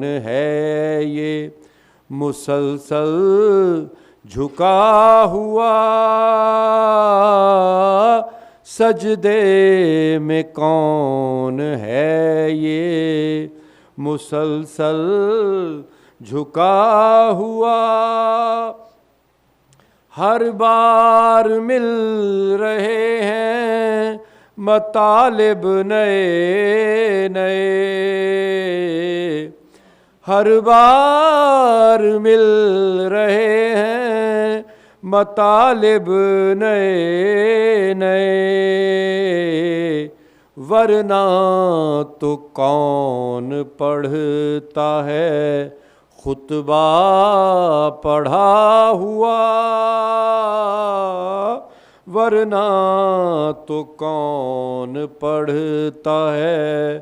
کون ہے یہ مسلسل جھکا ہوا، سجدے میں کون ہے یہ مسلسل جھکا ہوا، ہر بار مل رہے ہیں مطالب نئے نئے، ہر بار مل رہے ہیں مطالب نئے نئے، ورنہ تو کون پڑھتا ہے خطبہ پڑھا ہوا، ورنہ تو کون پڑھتا ہے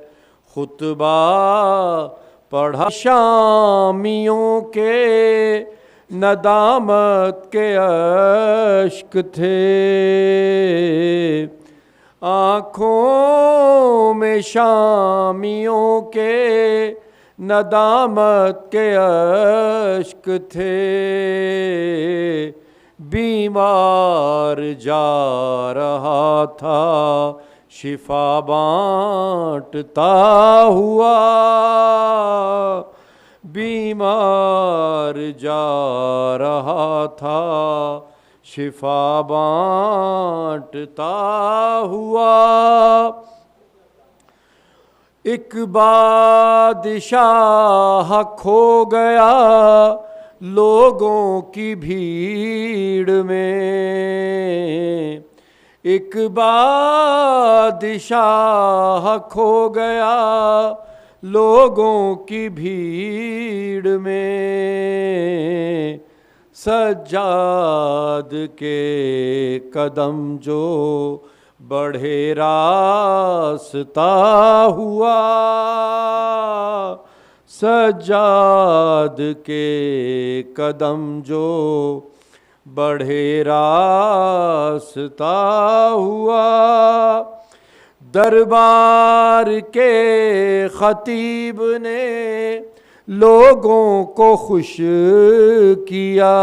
خطبہ پڑھا، شامیوں کے ندامت کے اشک تھے، آنکھوں میں شامیوں کے ندامت کے اشک تھے، بیمار جا رہا تھا شفا بانٹتا ہوا، بیمار جا رہا تھا شفا بانٹتا ہوا، ایک بادشاہ کھو گیا لوگوں کی بھیڑ میں، ایک بادشاہ کھو گیا لوگوں کی بھیڑ میں، سجاد کے قدم جو بڑھے راستہ ہوا، سجاد کے قدم جو بڑھے راستہ ہوا، دربار کے خطیب نے لوگوں کو خوش کیا،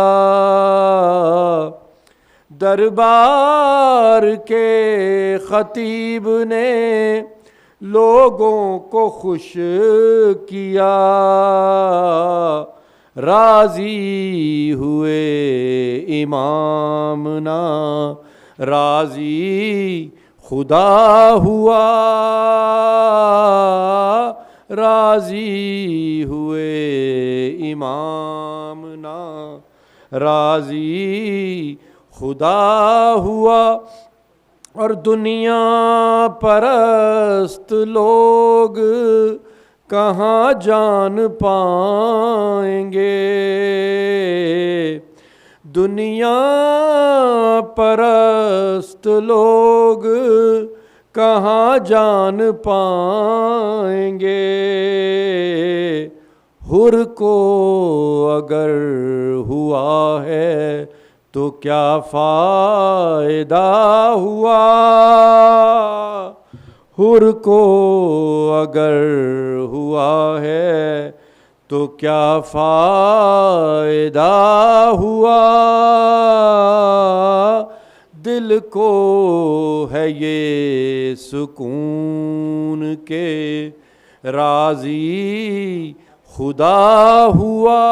دربار کے خطیب نے لوگوں کو خوش کیا، راضی ہوئے امامنا راضی خدا ہوا، راضی ہوئے امامنا راضی خدا ہوا، اور دنیا پرست لوگ کہاں جان پائیں گے، دنیا پرست لوگ کہاں جان پائیں گے، حر کو اگر ہوا ہے تو کیا فائدہ ہوا، حر کو اگر ہوا ہے تو کیا فائدہ ہوا، دل کو ہے یہ سکون کے راضی خدا ہوا،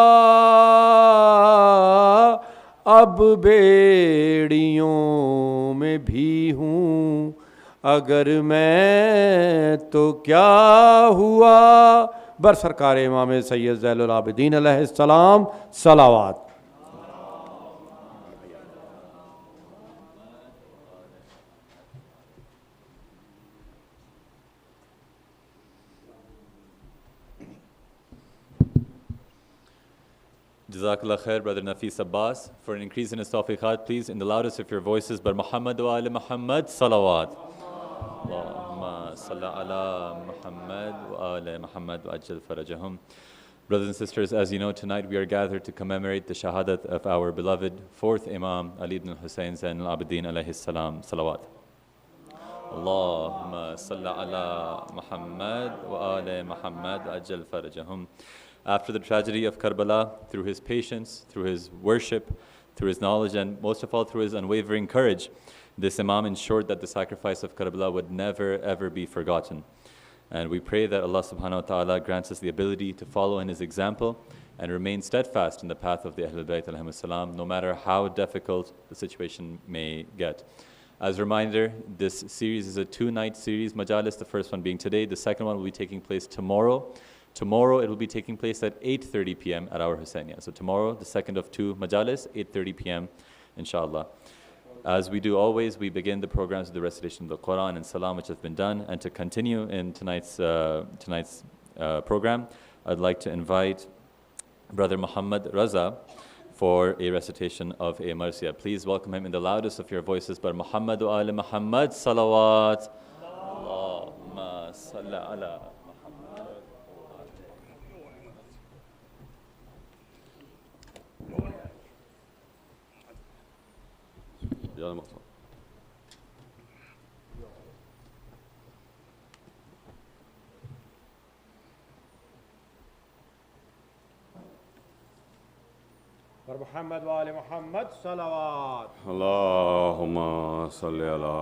اب بیڑیوں میں بھی ہوں اگر میں تو کیا ہوا، بر سرکار امام سید ذیل العابدین علیہ السلام صلوات۔ Jazakallah khair, Brother Nafis Abbas. For an increase in his tawfiqat, please, in the loudest of your voices, but Muhammad wa ala Muhammad, salawat. Allahumma salli ala Muhammad wa ala Muhammad wa ajjal farajahum. Brothers and sisters, as you know, tonight we are gathered to commemorate the shahadat of our beloved fourth Imam, Ali ibn Hussain Zain al-Abidin alayhi salam, salawat. Allahumma salli ala Muhammad wa ala Muhammad ajal farajahum. After the tragedy of Karbala, through his patience, through his worship, through his knowledge, and most of all through his unwavering courage, this Imam ensured that the sacrifice of Karbala would never ever be forgotten. And we pray that Allah subhanahu wa ta'ala grants us the ability to follow in his example and remain steadfast in the path of the Ahlul Bayt alayhimus salam, no matter how difficult the situation may get. As a reminder, this series is a 2-night series, Majalis, the first one being today. The second one will be taking place tomorrow. Tomorrow it will be taking place at 8:30 p.m. at our Hussaini. So tomorrow, the second of 2 Majalis, 8:30 p.m. inshallah. As we do always, we begin the programs with the recitation of the Quran and Salam, which have been done. And to continue in tonight's program, I'd like to invite Brother Muhammad Raza for a recitation of a Marsiya. Please welcome him in the loudest of your voices. Bar Muhammad wa ala Muhammad, salawat. Allahumma salli ala Muhammad. Bar Muhammad wa ali Muhammad, salawat. Allahumma salli ala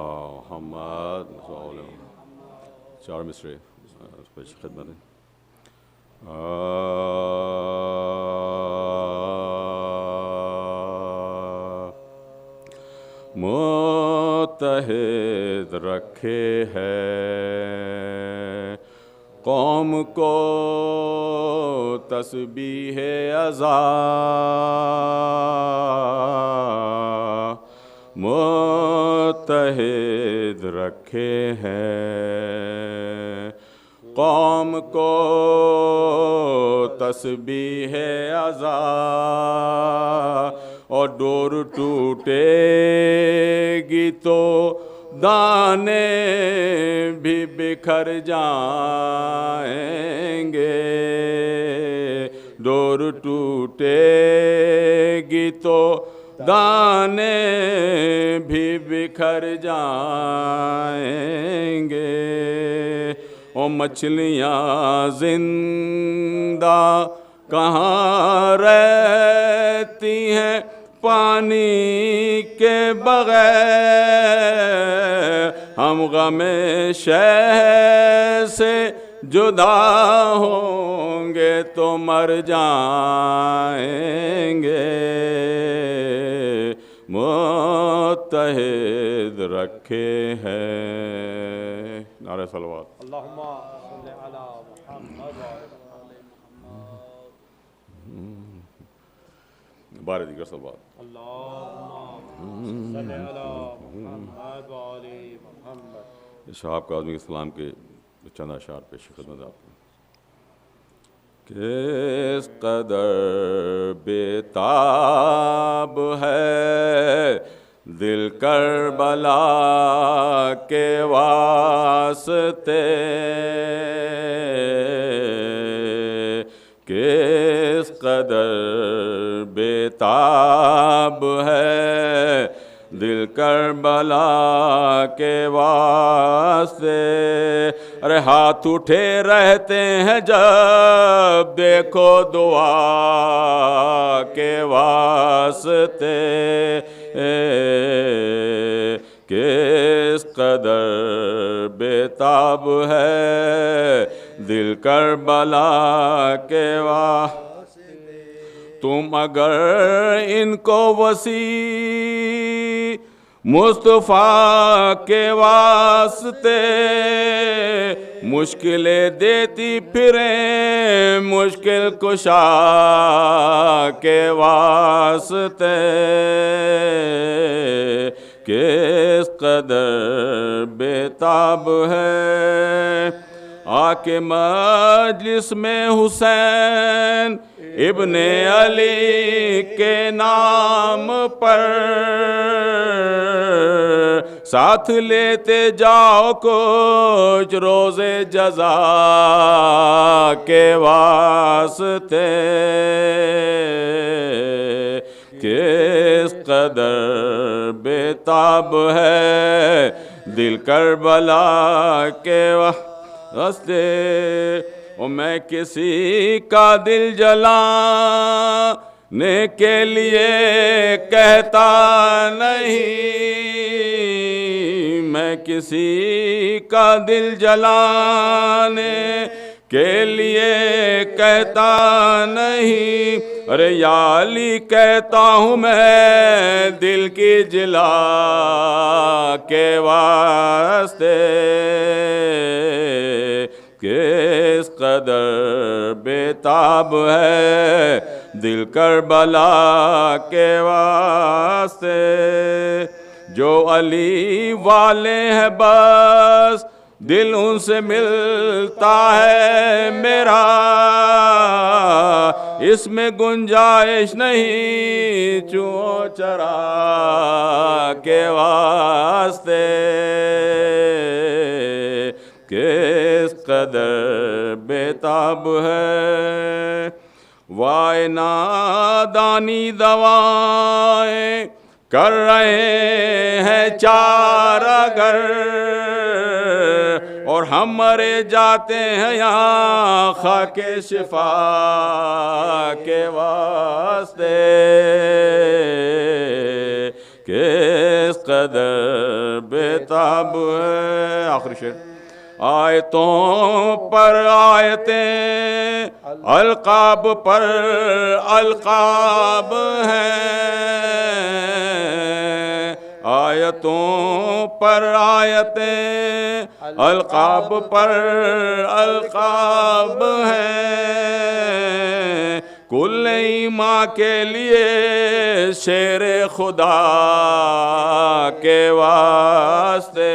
Muhammad. Char Misri. Special khidmat. متحد رکھے ہے قوم کو تسبیح ازا متحد رکھے ہیں قوم کو تسبیح ازا اور ڈور ٹوٹے گی تو دانے بھی بکھر جائیں گے ڈور ٹوٹے گی تو دانے بھی بکھر جائیں گے اور مچھلیاں زندہ کہاں رہتی ہیں پانی کے بغیر ہم غم شہر سے جدا ہوں گے تو مر جائیں گے متحد رکھے ہیں نعرہ صلوات اللہم صلی علی محمد و آل بارے دیگر صلوات اللہم صلی علی محمد و آل محمد صاحب کا آدمی اسلام کے چند اشعار پیش خدمت آپ کو کس قدر بیتاب ہے دل کربلا کے واسطے کس قدر بیتاب ہے دل کربلا کے واسطے ارے ہاتھ اٹھے رہتے ہیں جب دیکھو دعا کے واسطے کس قدر بیتاب ہے دل کربلا کے واسطے تم اگر ان کو وسیع مصطفیٰ کے واسطے مشکلیں دیتی پھریں مشکل کشا کے واسطے کس قدر بیتاب ہے آ کے مجلس میں حسین ابن علی کے نام پر ساتھ لیتے جاؤ کچھ روز جزا کے واسطے کس قدر بیتاب ہے دل کربلا کے واسطے، اور میں کسی کا دل جلانے کے لیے کہتا نہیں، میں کسی کا دل جلانے کے لیے کہتا نہیں، ارے یا علی کہتا ہوں میں دل کی جلا کے واسطے، کس قدر بےتاب ہے دل کربلا کے واسطے، جو علی والے ہیں بس دل ان سے ملتا ہے میرا، اس میں گنجائش نہیں چوں چرا کے واسطے، کس قدر بےتاب ہے، وائے نادانی دوائیں کر رہے ہیں چارہ گر، اور ہم مرے جاتے ہیں یہاں خاک شفا کے واسطے، کس قدر بےتاب ہے۔ آخری شعر، آیتوں پر آیتیں القاب پر القاب ہیں، آیتوں پر آیتیں القاب پر القاب ہیں، کل ایمان کے لیے شیر خدا کے واسطے،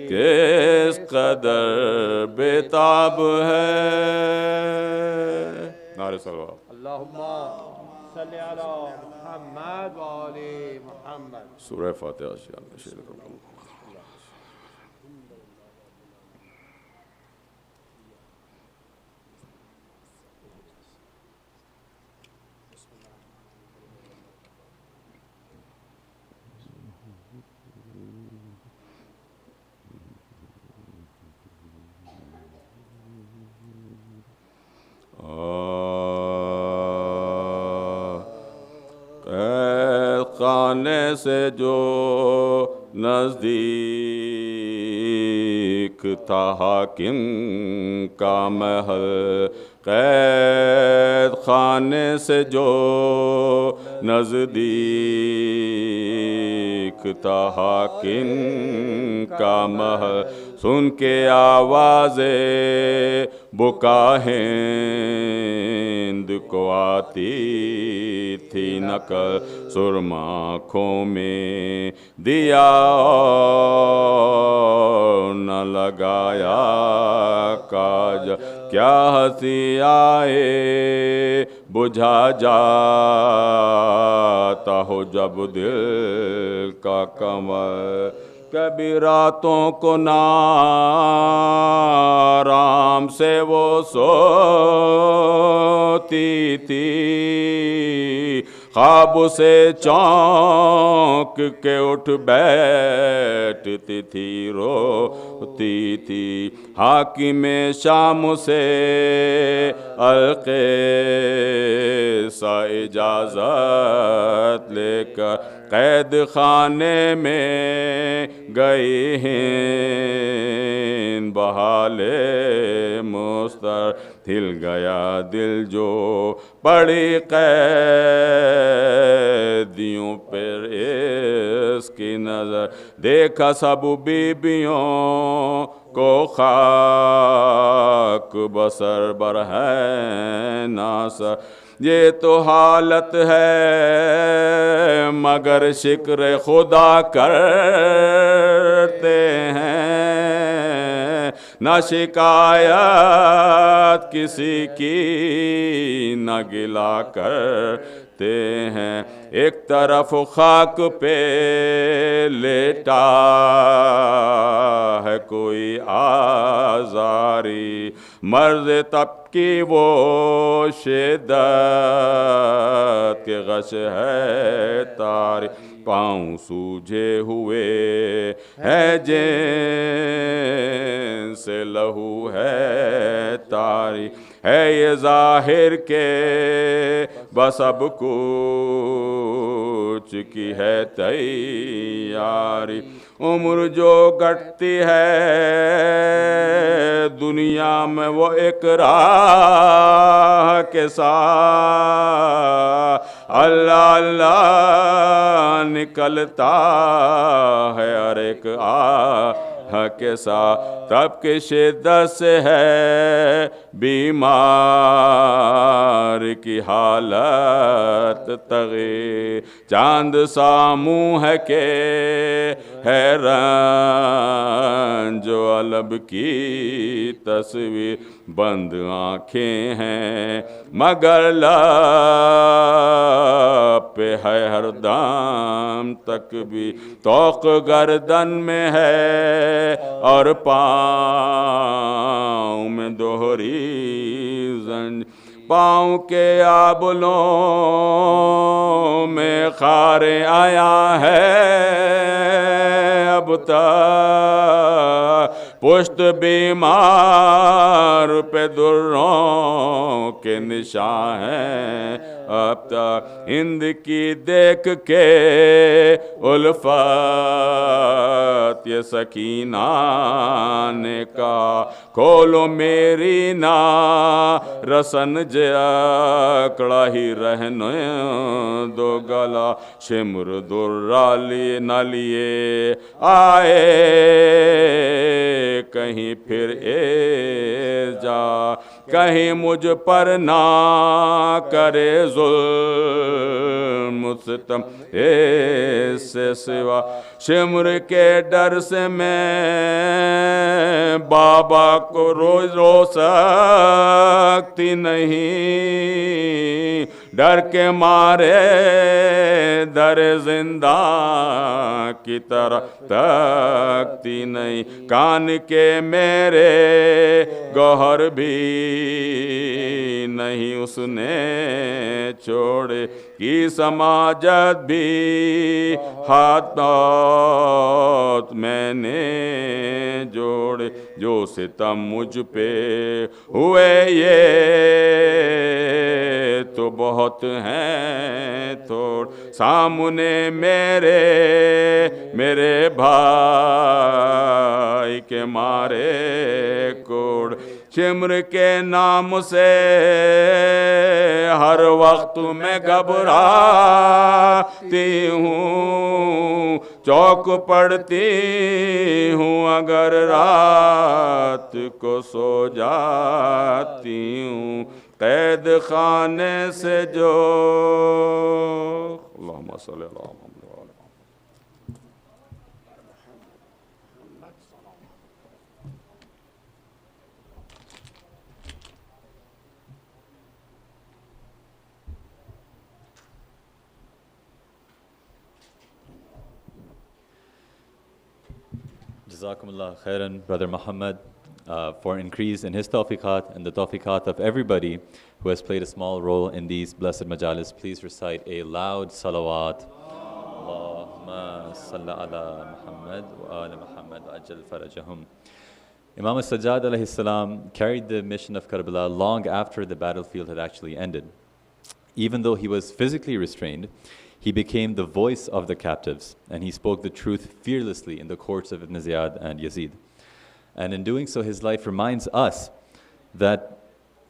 کس قدر بےتاب ہے۔ نعرہ صلوات۔ اللہم صلی علی محمد و آل محمد۔ سورہ فاتحہ۔ خانے سے جو نزدیک تھا حاکم کا محل، قید خانے سے جو نزدیک تھا حاکم کا محل، سن کے آواز بکا ہند کو آتی تھی نقل، سرما آنکھوں میں دیا اور نہ لگایا کاج، کیا ہنسی آئے بجھا جاتا ہو جب دل کا کمر، کبھی راتوں کو نارام سے وہ سوتی تھی، خواب سے چونک کے اٹھ بیٹھتی تھی، روتی تھی، حاکم شام سے القصہ اجازت لے کر قید خانے میں گئی ہیں، بحال مستر ہل گیا دل جو پڑی قیدیوں پر اس کی نظر، دیکھا سب بیبیوں کو خاک بسر بر ہے ناصر، یہ تو حالت ہے مگر شکر خدا کرتے ہیں، نہ شکایت کسی کی نہ گلا کرتے کرتے ہیں. ایک طرف خاک پہ لیٹا ہے کوئی آزاری, مرض تب کی وہ شدت کے غش ہے تاری, پاؤں سوجھے ہوئے ہے جن سے لہو ہے تاری, ہے یہ ظاہر کے بس اب کچھ کی ہے تیاری, عمر جو گھٹتی ہے دنیا میں وہ ایک راہ کے ساتھ اللہ اللہ نکلتا ہے ہر ایک کے ساتھ, تب کے شدت سے ہے بیمار کی حالت تغیر, چاند سا منہ ہے کہ حیران جو علب کی تصویر, بند آنکھیں ہیں مگر لب پہ ہے ہر دم تک بھی, توق گردن میں ہے اور پاؤں میں دوہری زنج, پاؤں کے آبلوں میں خارے آیا ہے اب تک, پشت بیمار پہ دروں کے نشان ہیں اب تک, ہند کی دیکھ کے الفت یہ سکینہ نے کہا, کھولو میری نا رسن جکڑا ہی رہنے دو گلا, شمر درا لیے نہ لیے آئے کہیں پھر اے جا, کہیں مجھ پر نہ کرے ظلم ستم اس سے سوا, شمر کے ڈر سے میں بابا کو روز رو سکتی نہیں, ڈر کے مارے در زندہ کی طرح تکتی نہیں, کان کے میرے گوہر بھی نہیں اس نے چھوڑے, کی سماجت بھی ہاتھ میں نے جوڑے, جو ستم مجھ پہ ہوئے یہ تو بہت ہیں تھوڑ, سامنے میرے بھائی کے مارے کوڑ, شمر کے نام سے ہر وقت میں گھبراتی ہوں, چوک پڑتی ہوں اگر رات کو سو جاتی ہوں, قید خانے سے جو اللہم صلی اللہ علیہ وسلم. Jazakumullah khairan, Brother Muhammad, for increase in his tawfiqat and the tawfiqat of everybody who has played a small role in these blessed majalis. Please recite a loud salawat. Allahumma salli ala Muhammad wa ala Muhammad wa ajal farajahum. Imam Sajjad alayhi salam carried the mission of Karbala long after the battlefield had actually ended. Even though he was physically restrained, he became the voice of the captives, and he spoke the truth fearlessly in the courts of Ibn Ziyad and Yazid. And in doing so, his life reminds us that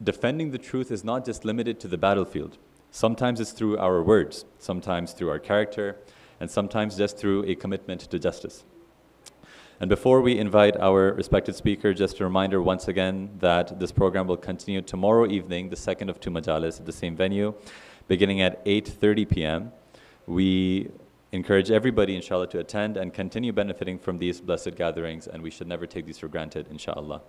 defending the truth is not just limited to the battlefield. Sometimes it's through our words, sometimes through our character, and sometimes just through a commitment to justice. And before we invite our respected speaker, just a reminder once again that this program will continue tomorrow evening, the second of two majalis at the same venue, beginning at 8:30 p.m. We encourage everybody, inshallah, to attend and continue benefiting from these blessed gatherings, and we should never take these for granted, inshallah.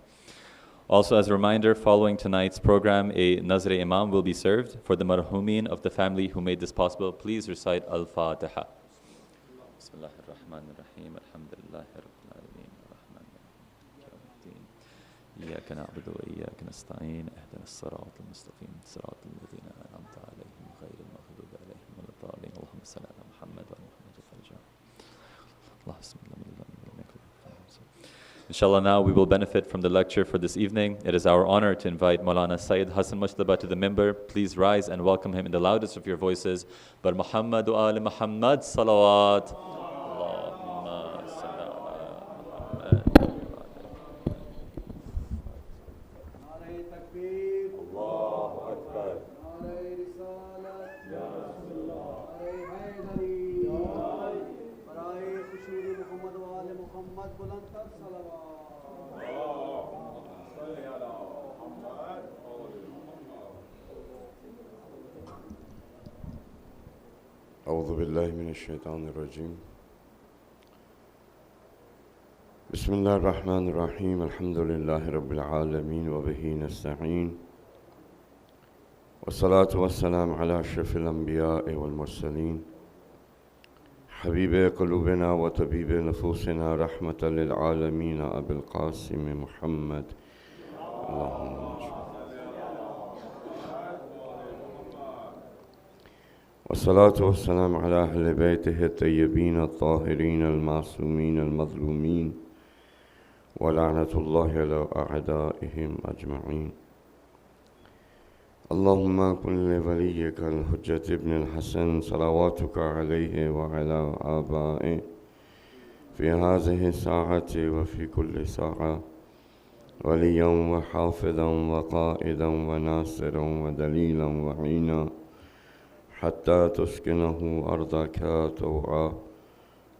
Also, as a reminder, following tonight's program, a Nazr Imam will be served for the marhumin of the family who made this possible. Please recite Al-Fatiha. Bismillah ar-Rahman ar-Rahim. Alhamdulillahi Rabbil Alameen. Ar-Rahman ar-Rahim. Yawmiddin. إياك نعبد وإياك نستعين اهدنا الصراط المستقيم صراط الذين أنعمت عليهم غير المغضوب عليهم ولا الضالين اللهم صل على محمد وعلى محمد وفرجا اللهم صل على محمد. Inshallah, now we will benefit from the lecture for this evening. It is our honor to invite Maulana Syed Hassan Mujtaba to the minbar. Please rise and welcome him in the loudest of your voices. Bar Muhammad wa ali Muhammad salawat. Allahumma salli ala Muhammad. أعوذ بالله من الشيطان الرجيم بسم الله الرحمن الرحيم الحمد لله رب العالمين وبه نستعين والصلاة والسلام على أشرف الأنبياء والمرسلين حبيب قلوبنا وطبيب نفوسنا رحمة للعالمين أبي القاسم محمد اللهم والصلاة والسلام على أهل بيته الطيبين الطاهرين المعصومين المظلومين ولعنة الله على أعدائهم أجمعين اللهم كن لوليك الحجة ابن الحسن صلواتك عليه وعلى آبائه في هذه الساعة وفي كل ساعة وليا وحافظا وقائدا وناصرا ودليلا وعينا حتى تسكنه أرضك طوعا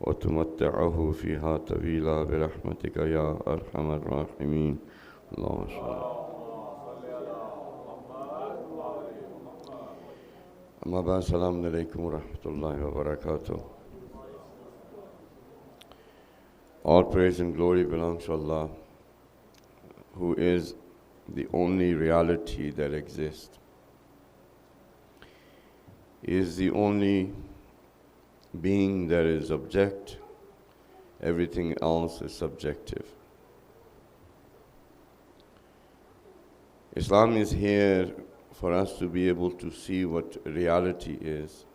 وتمتعه فيها طويلا برحمتك يا أرحم الراحمين اللهم صل أما بعد السلام عليكم ورحمة الله وبركاته. All praise and glory belongs to Allah, who is the only reality that exists. He is the only being that is object. Everything else is subjective. Islam is here for us to be able to see what reality is,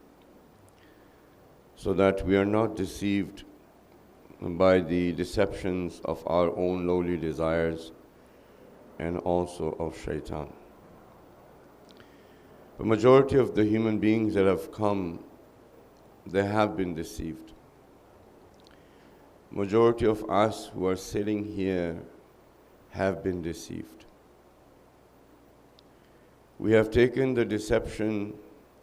so that we are not deceived by the deceptions of our own lowly desires and also of shaitan. The majority of the human beings that have come, they have been deceived. Majority of us who are sitting here have been deceived. We have taken the deception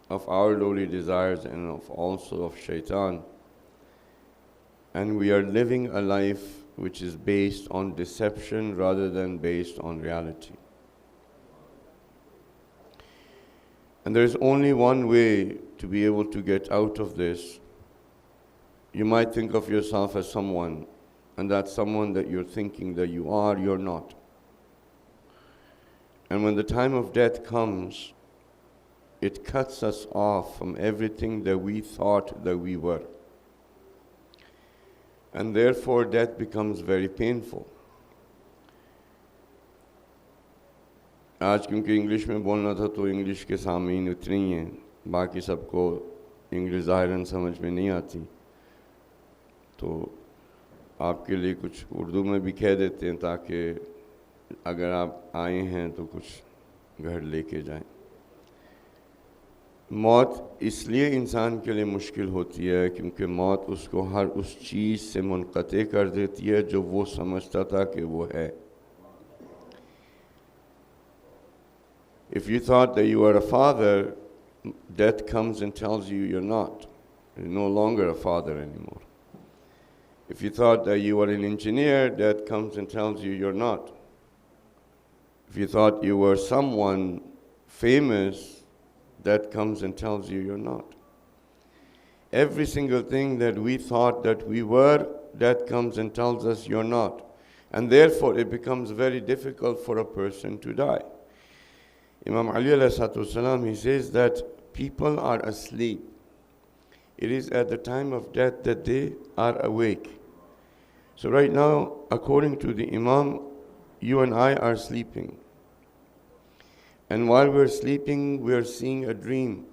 of our lowly desires and also of shaitan, and we are living a life which is based on deception rather than based on reality. And there is only one way to be able to get out of this. You might think of yourself as someone, and that someone that you're thinking that you are, you're not. And when the time of death comes, it cuts us off from everything that we thought that we were. And therefore death becomes very painful. आज क्योंकि English में बोलना था तो English के सामीन उतने ही हैं, बाकी सबको इंग्लिश ज़ाहिरन समझ में नहीं आती, तो आपके लिए कुछ उर्दू में भी कह देते हैं ताकि अगर आप आए हैं तो कुछ घर लेके जाएं। मौत इसलिए इंसान के लिए मुश्किल होती है क्योंकि मौत उसको हर उस चीज़ से मुनक़ते कर देती है जो वो समझता था कि वो है। If you thought that you were a father, death comes and tells you you're not. You're no longer a father anymore. If you thought that you were an engineer, death comes and tells you you're not. If you thought you were someone famous, death comes and tells you you're not. Every single thing that we thought that we were, death comes and tells us you're not. And therefore, it becomes very difficult for a person to die. Imam Ali alayhi salatu wasalam, he says that people are asleep. It is at the time of death that they are awake. So right now, according to the Imam, you and I are sleeping. And while we're sleeping, we're seeing a dream.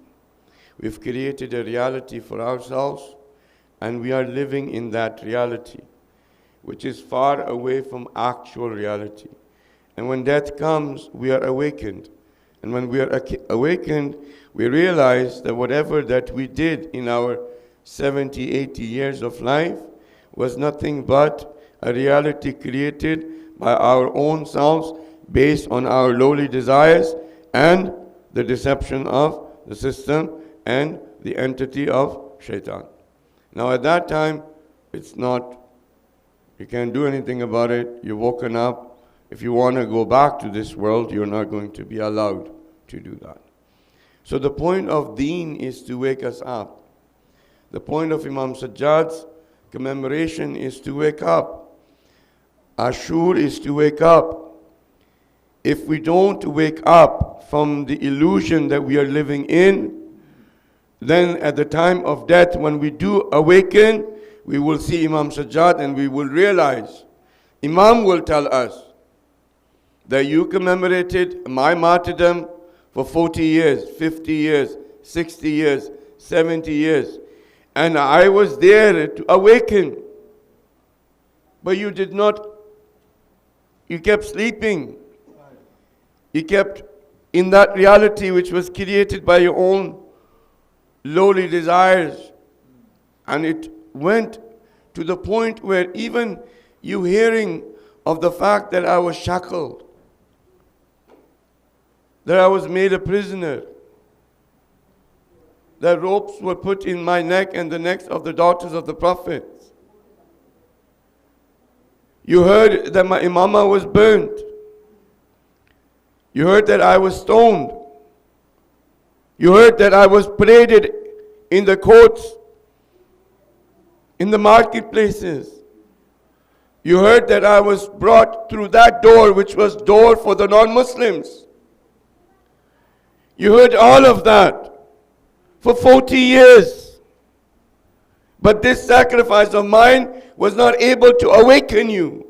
We've created a reality for ourselves, and we are living in that reality, which is far away from actual reality. And when death comes, we are awakened. And when we are awakened, we realize that whatever that we did in our 70, 80 years of life was nothing but a reality created by our own selves based on our lowly desires and the deception of the system and the entity of shaitan. Now at that time, it's not, you can't do anything about it. You're woken up. If you want to go back to this world, you're not going to be allowed to do that. So the point of deen is to wake us up. The point of Imam Sajjad's commemoration is to wake up. Ashur is to wake up. If we don't wake up from the illusion that we are living in, then at the time of death, when we do awaken, we will see Imam Sajjad and we will realize, Imam will tell us that you commemorated my martyrdom for 40 years, 50 years, 60 years, 70 years. And I was there to awaken. But you did not, you kept sleeping. You kept in that reality which was created by your own lowly desires. And it went to the point where even you hearing of the fact that I was shackled, that I was made a prisoner, that ropes were put in my neck and the necks of the daughters of the prophets. You heard that my imamah was burnt. You heard that I was stoned. You heard that I was paraded in the courts, in the marketplaces. You heard that I was brought through that door which was door for the non-Muslims. You heard all of that for 40 years. But this sacrifice of mine was not able to awaken you.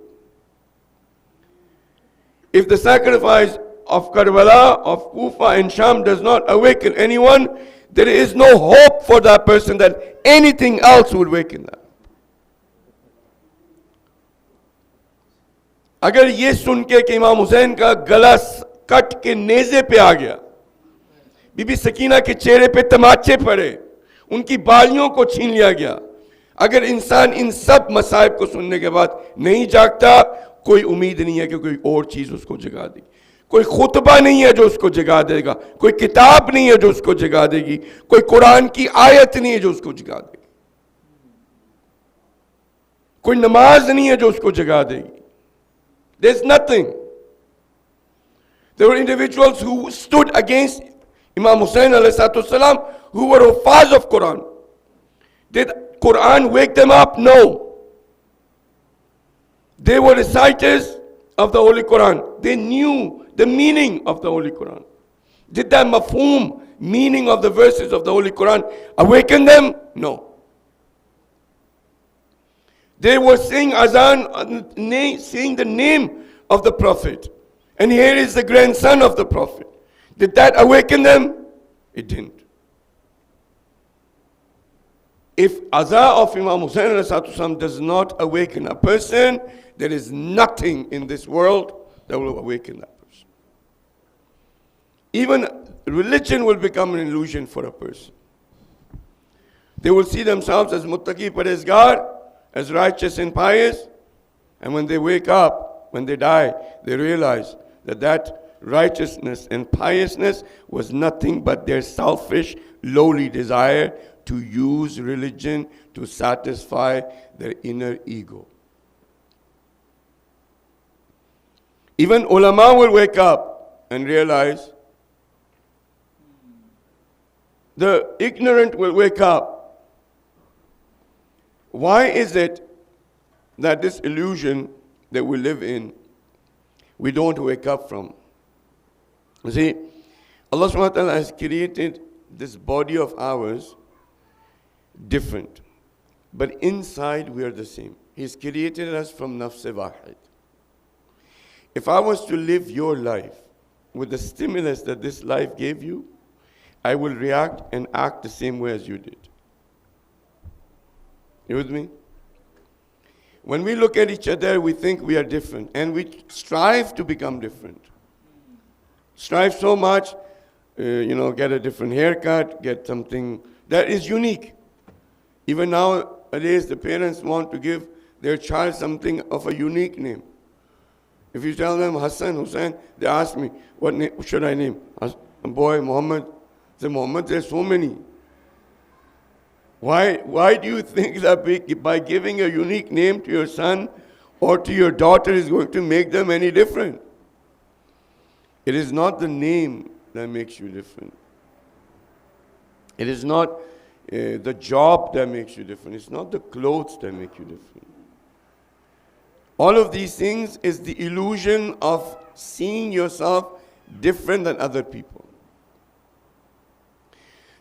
If the sacrifice of Karbala, of Kufa and Sham does not awaken anyone, there is no hope for that person that anything else would awaken them. अगर ये सुन के कि इमाम हुसैन का गला cut के नेज़े पे आ गया, बीबी सकीना के चेहरे पे तमाचे पड़े, उनकी बालियों को छीन लिया गया, अगर इंसान इन सब मसाइब को सुनने के बाद नहीं जागता, कोई उम्मीद नहीं है कि कोई और चीज़ उसको जगा देगी, कोई खुतबा नहीं है जो उसको जगा देगा, कोई किताब नहीं है जो उसको जगा देगी, कोई कुरान की आयत नहीं है जो उसको जगा देगी, कोई नमाज नहीं है जो उसको जगा देगी. There's nothing. There were individuals who stood against Imam Hussain ﷺ who were huffaz of Quran. Did Quran wake them up? No. They were reciters of the Holy Quran. They knew the meaning of the Holy Quran. Did that mafhum, meaning of the verses of the Holy Quran, awaken them? No. They were saying azan, saying the name of the Prophet. And here is the grandson of the Prophet. Did that awaken them? It didn't. If Aza of Imam Hussain does not awaken a person, there is nothing in this world that will awaken that person. Even religion will become an illusion for a person. They will see themselves as muttaqi parezgar, as righteous and pious, and when they wake up, when they die, they realize that that righteousness and piousness was nothing but their selfish, lowly desire to use religion to satisfy their inner ego. Even ulama will wake up and realize, the ignorant will wake up. Why is it that this illusion that we live in, we don't wake up from. You see, Allah subhanahu wa ta'ala has created this body of ours different. But inside we are the same. He's created us from nafs wahid. If I was to live your life with the stimulus that this life gave you, I will react and act the same way as you did. You with me? When we look at each other, we think we are different, and we strive to become different. Strive so much, get a different haircut, get something that is unique. Even nowadays, the parents want to give their child something of a unique name. If you tell them Hassan, Hussain, they ask me, what name should I name? Boy, Muhammad. I say, Muhammad, there's so many. Why do you think that by giving a unique name to your son or to your daughter is going to make them any different? It is not the name that makes you different. It is not the job that makes you different. It's not the clothes that make you different. All of these things is the illusion of seeing yourself different than other people.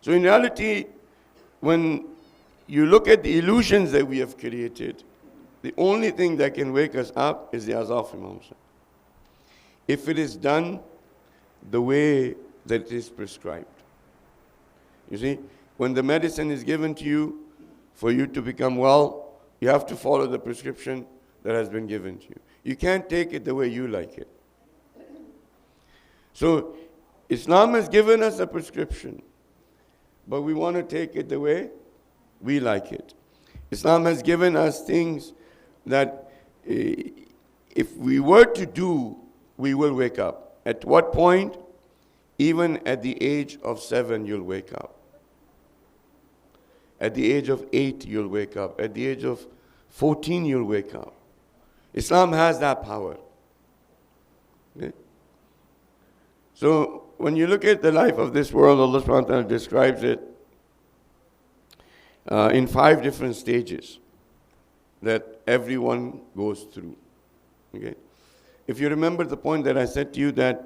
So in reality, when you look at the illusions that we have created, the only thing that can wake us up is the Aza of Imam. If it is done the way that it is prescribed. You see, when the medicine is given to you for you to become well, you have to follow the prescription that has been given to you. You can't take it the way you like it. So Islam has given us a prescription, but we want to take it the way we like it. Islam has given us things that if we were to do, we will wake up. At what point? Even at the age of 7, you'll wake up. At the age of 8, you'll wake up. At the age of 14, you'll wake up. Islam has that power. Okay? So when you look at the life of this world, Allah subhanahu wa ta'ala describes it in 5 different stages that everyone goes through. Okay? If you remember the point that I said to you that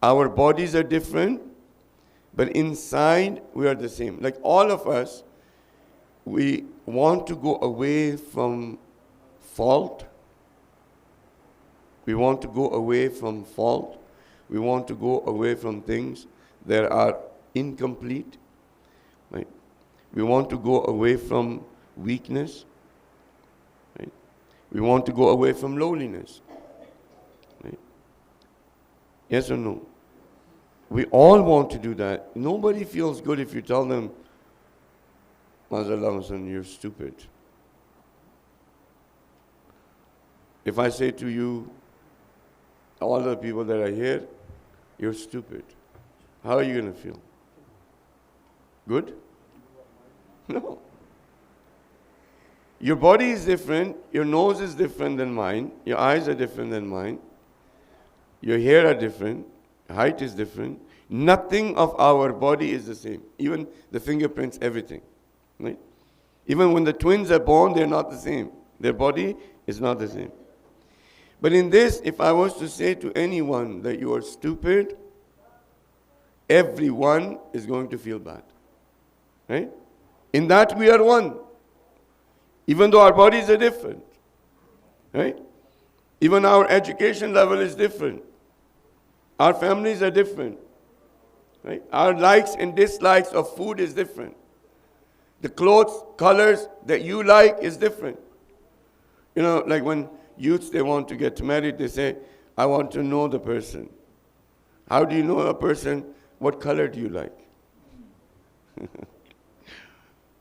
our bodies are different, but inside we are the same. Like all of us, we want to go away from fault. We want to go away from fault. We want to go away from things that are incomplete. Right? We want to go away from weakness. Right? We want to go away from lowliness. Right? Yes or no? We all want to do that. Nobody feels good if you tell them, Mazallah, you're stupid. If I say to you, all the people that are here, you're stupid, how are you going to feel? Good? No. Your body is different, your nose is different than mine, your eyes are different than mine, your hair are different, height is different. Nothing of our body is the same. Even the fingerprints, everything. Right? Even when the twins are born, they're not the same. Their body is not the same. But in this, if I was to say to anyone that you are stupid, everyone is going to feel bad. Right? In that we are one. Even though our bodies are different. Right? Even our education level is different. Our families are different. Right? Our likes and dislikes of food is different. The clothes, colors that you like is different. You know, like when youths, they want to get married, they say, I want to know the person. How do you know a person? What color do you like?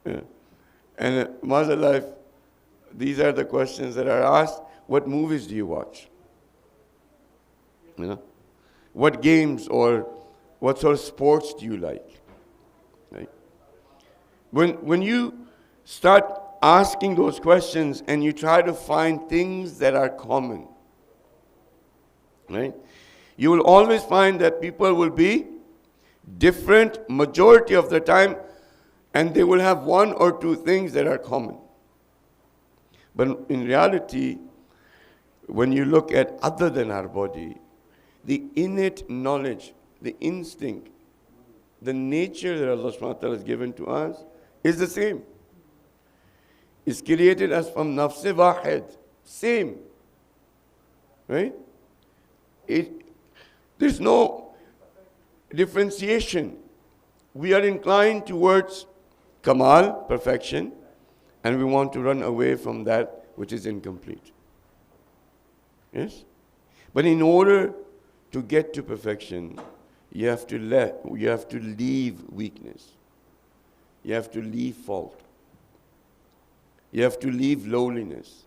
Yeah. And Mazallah, these are the questions that are asked. What movies do you watch? You know? What games or what sort of sports do you like? Right? When you start asking those questions and you try to find things that are common, right? You will always find that people will be different majority of the time, and they will have 1 or 2 things that are common. But in reality, when you look at other than our body, the innate knowledge, the instinct, the nature that Allah subhanahu wa ta'ala has given to us is the same. It's created as from nafs-e wahid, same. Right? There's no differentiation. We are inclined towards kamal, perfection, and we want to run away from that which is incomplete. Yes? But in order to get to perfection, you have to leave weakness. You have to leave fault. You have to leave lowliness.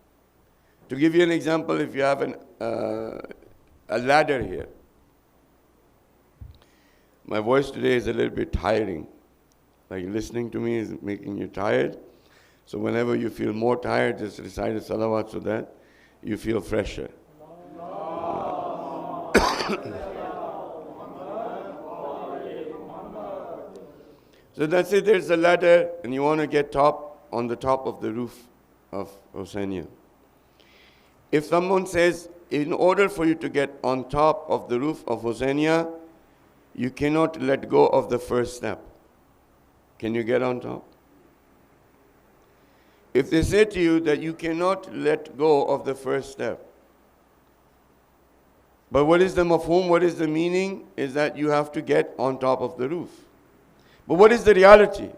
To give you an example, if you have a ladder here. My voice today is a little bit tiring. Like listening to me is making you tired. So whenever you feel more tired, just recite a salawat so that you feel fresher. So let's say there's a ladder and you want to get on the top of the roof of Hussaini. If someone says, in order for you to get on top of the roof of Hussaini, you cannot let go of the first step. Can you get on top? If they say to you that you cannot let go of the first step, but what is the mafhum, what is the meaning, is that you have to get on top of the roof. But what is the reality?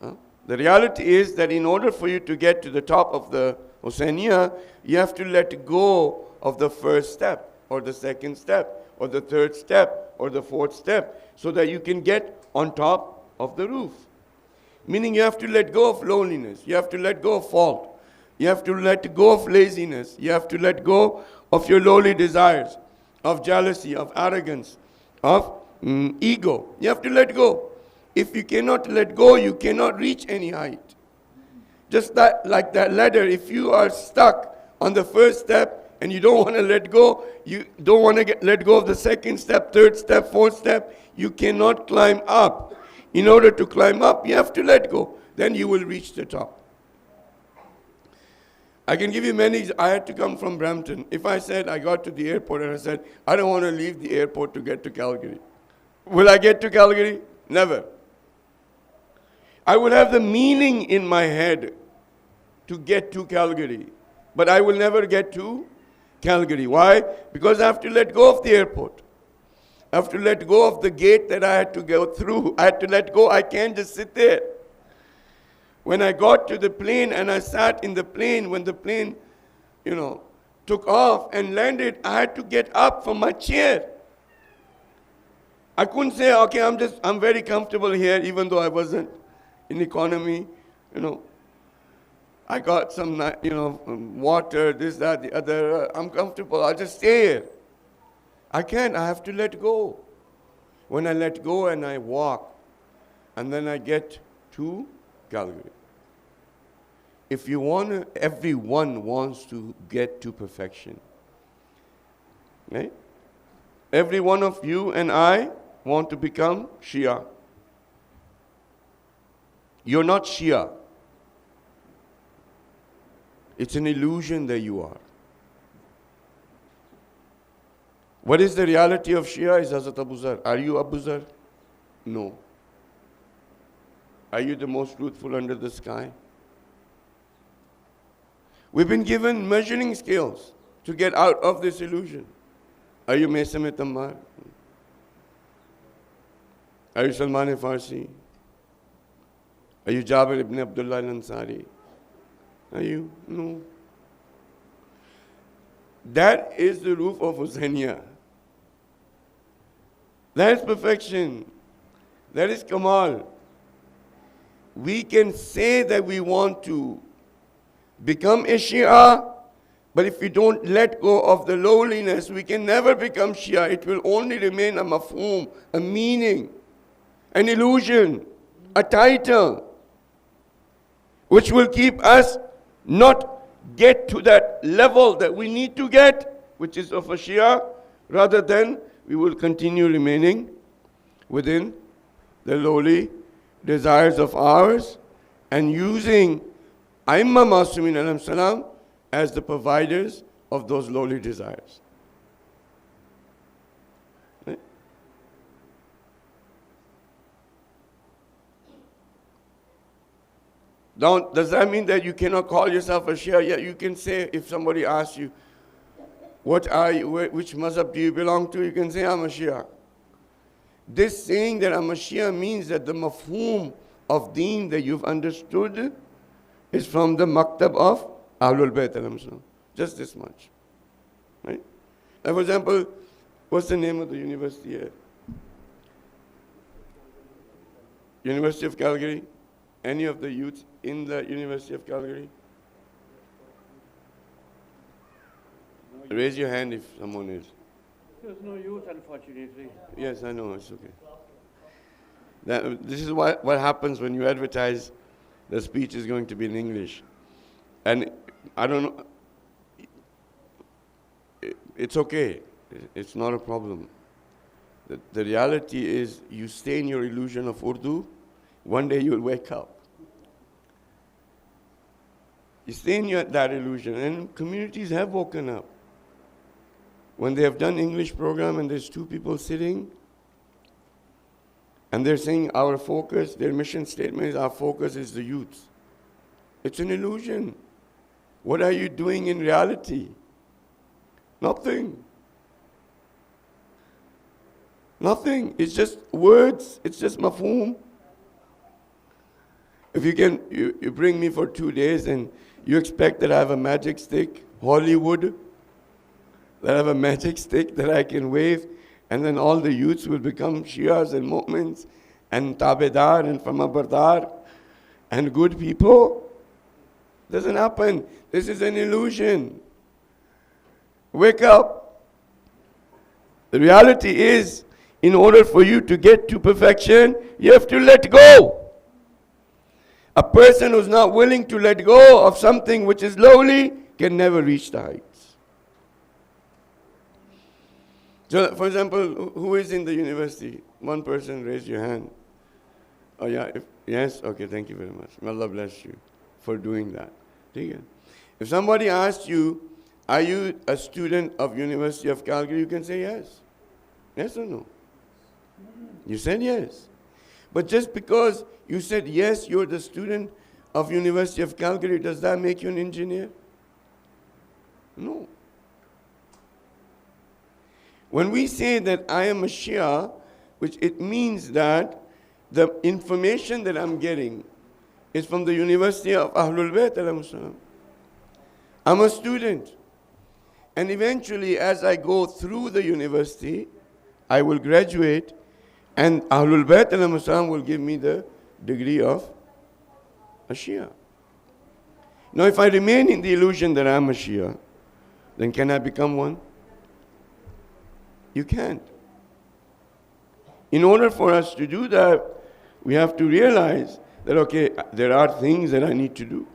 The reality is that in order for you to get to the top of the Hussainiya, you have to let go of the first step, or the second step, or the third step, or the fourth step, so that you can get on top of the roof. Meaning you have to let go of loneliness, you have to let go of fault, you have to let go of laziness, you have to let go of your lowly desires, of jealousy, of arrogance, of ego. You have to let go. If you cannot let go, you cannot reach any height. Just like that ladder, if you are stuck on the first step and you don't want to let go, you don't want to let go of the second step, third step, fourth step, you cannot climb up. In order to climb up, you have to let go. Then you will reach the top. I can give you many. I had to come from Brampton. If I said I got to the airport and I said, I don't want to leave the airport to get to Calgary, will I get to Calgary? Never. I will have the meaning in my head to get to Calgary, but I will never get to Calgary. Why? Because I have to let go of the airport. I have to let go of the gate that I had to go through. I had to let go. I can't just sit there. When I got to the plane and I sat in the plane, when the plane, took off and landed, I had to get up from my chair. I couldn't say, okay, I'm very comfortable here, even though I wasn't in economy, I got some, water, this, that, the other. I'm comfortable. I'll just stay here. I can't. I have to let go. When I let go and I walk, and then I get to Calgary. If you want to, everyone wants to get to perfection. Right? Every one of you and I want to become Shia. You're not Shia. It's an illusion that you are. What is the reality of Shia is Hazrat Abu Zar. Are you Abu Zar? No. Are you the most truthful under the sky? We've been given measuring scales to get out of this illusion. Are you Maisam Tammar? Are you Salman Farsi? Are you Jabir ibn Abdullah al-Ansari? Are you? No. That is the roof of Hussainiya. That is perfection. That is Kamal. We can say that we want to become a Shia, but if we don't let go of the lowliness, we can never become Shia. It will only remain a mafhum, a meaning, an illusion, a title, which will keep us not get to that level that we need to get, which is of a Shia, rather than we will continue remaining within the lowly desires of ours and using Aimma Masumin alayhi salam as the providers of those lowly desires. Right? Does that mean that you cannot call yourself a Shia? Yeah, you can say, if somebody asks you, what are you, which mazhab do you belong to? You can say, I'm a Shia. This saying that I'm a Shia means that the mafhum of deen that you've understood is from the maktab of Ahlul Bayt al-Muslim. Just this much. Right? Like for example, what's the name of the university here? University of Calgary? Any of the youth in the University of Calgary? Raise your hand if someone is. There's no youth, unfortunately. Yes, I know, it's okay. This is what happens when you advertise the speech is going to be in English. And I don't know, it's okay. It's not a problem. The reality is you stay in your illusion of Urdu, one day you'll wake up. You stay in that illusion, and communities have woken up. When they have done English program and there's 2 people sitting, and they're saying our focus, their mission statement is our focus is the youth. It's an illusion. What are you doing in reality? Nothing. Nothing. It's just words. It's just mafhum. If you bring me for 2 days and you expect that I have a magic stick, Hollywood, that I have a magic stick that I can wave, and then all the youths will become Shias and Mu'mins and Tabedar and Famabardar and good people. Doesn't happen. This is an illusion. Wake up. The reality is, in order for you to get to perfection, you have to let go. A person who's not willing to let go of something which is lowly can never reach the heights. So, for example, who is in the university? One person, raise your hand. Oh yeah, yes? Okay, thank you very much. May Allah bless you for doing that. If somebody asks you, are you a student of University of Calgary? You can say yes. Yes or no? You said yes. But just because you said yes, you're the student of University of Calgary, does that make you an engineer? No. When we say that I am a Shia, which it means that the information that I'm getting is from the University of Ahlul Bayt al-Muslim. I'm a student. And eventually, as I go through the university, I will graduate, and Ahlul Bayt al-Muslim will give me the degree of a Shia. Now, if I remain in the illusion that I'm a Shia, then can I become one? You can't. In order for us to do that, we have to realize that, okay, there are things that I need to do.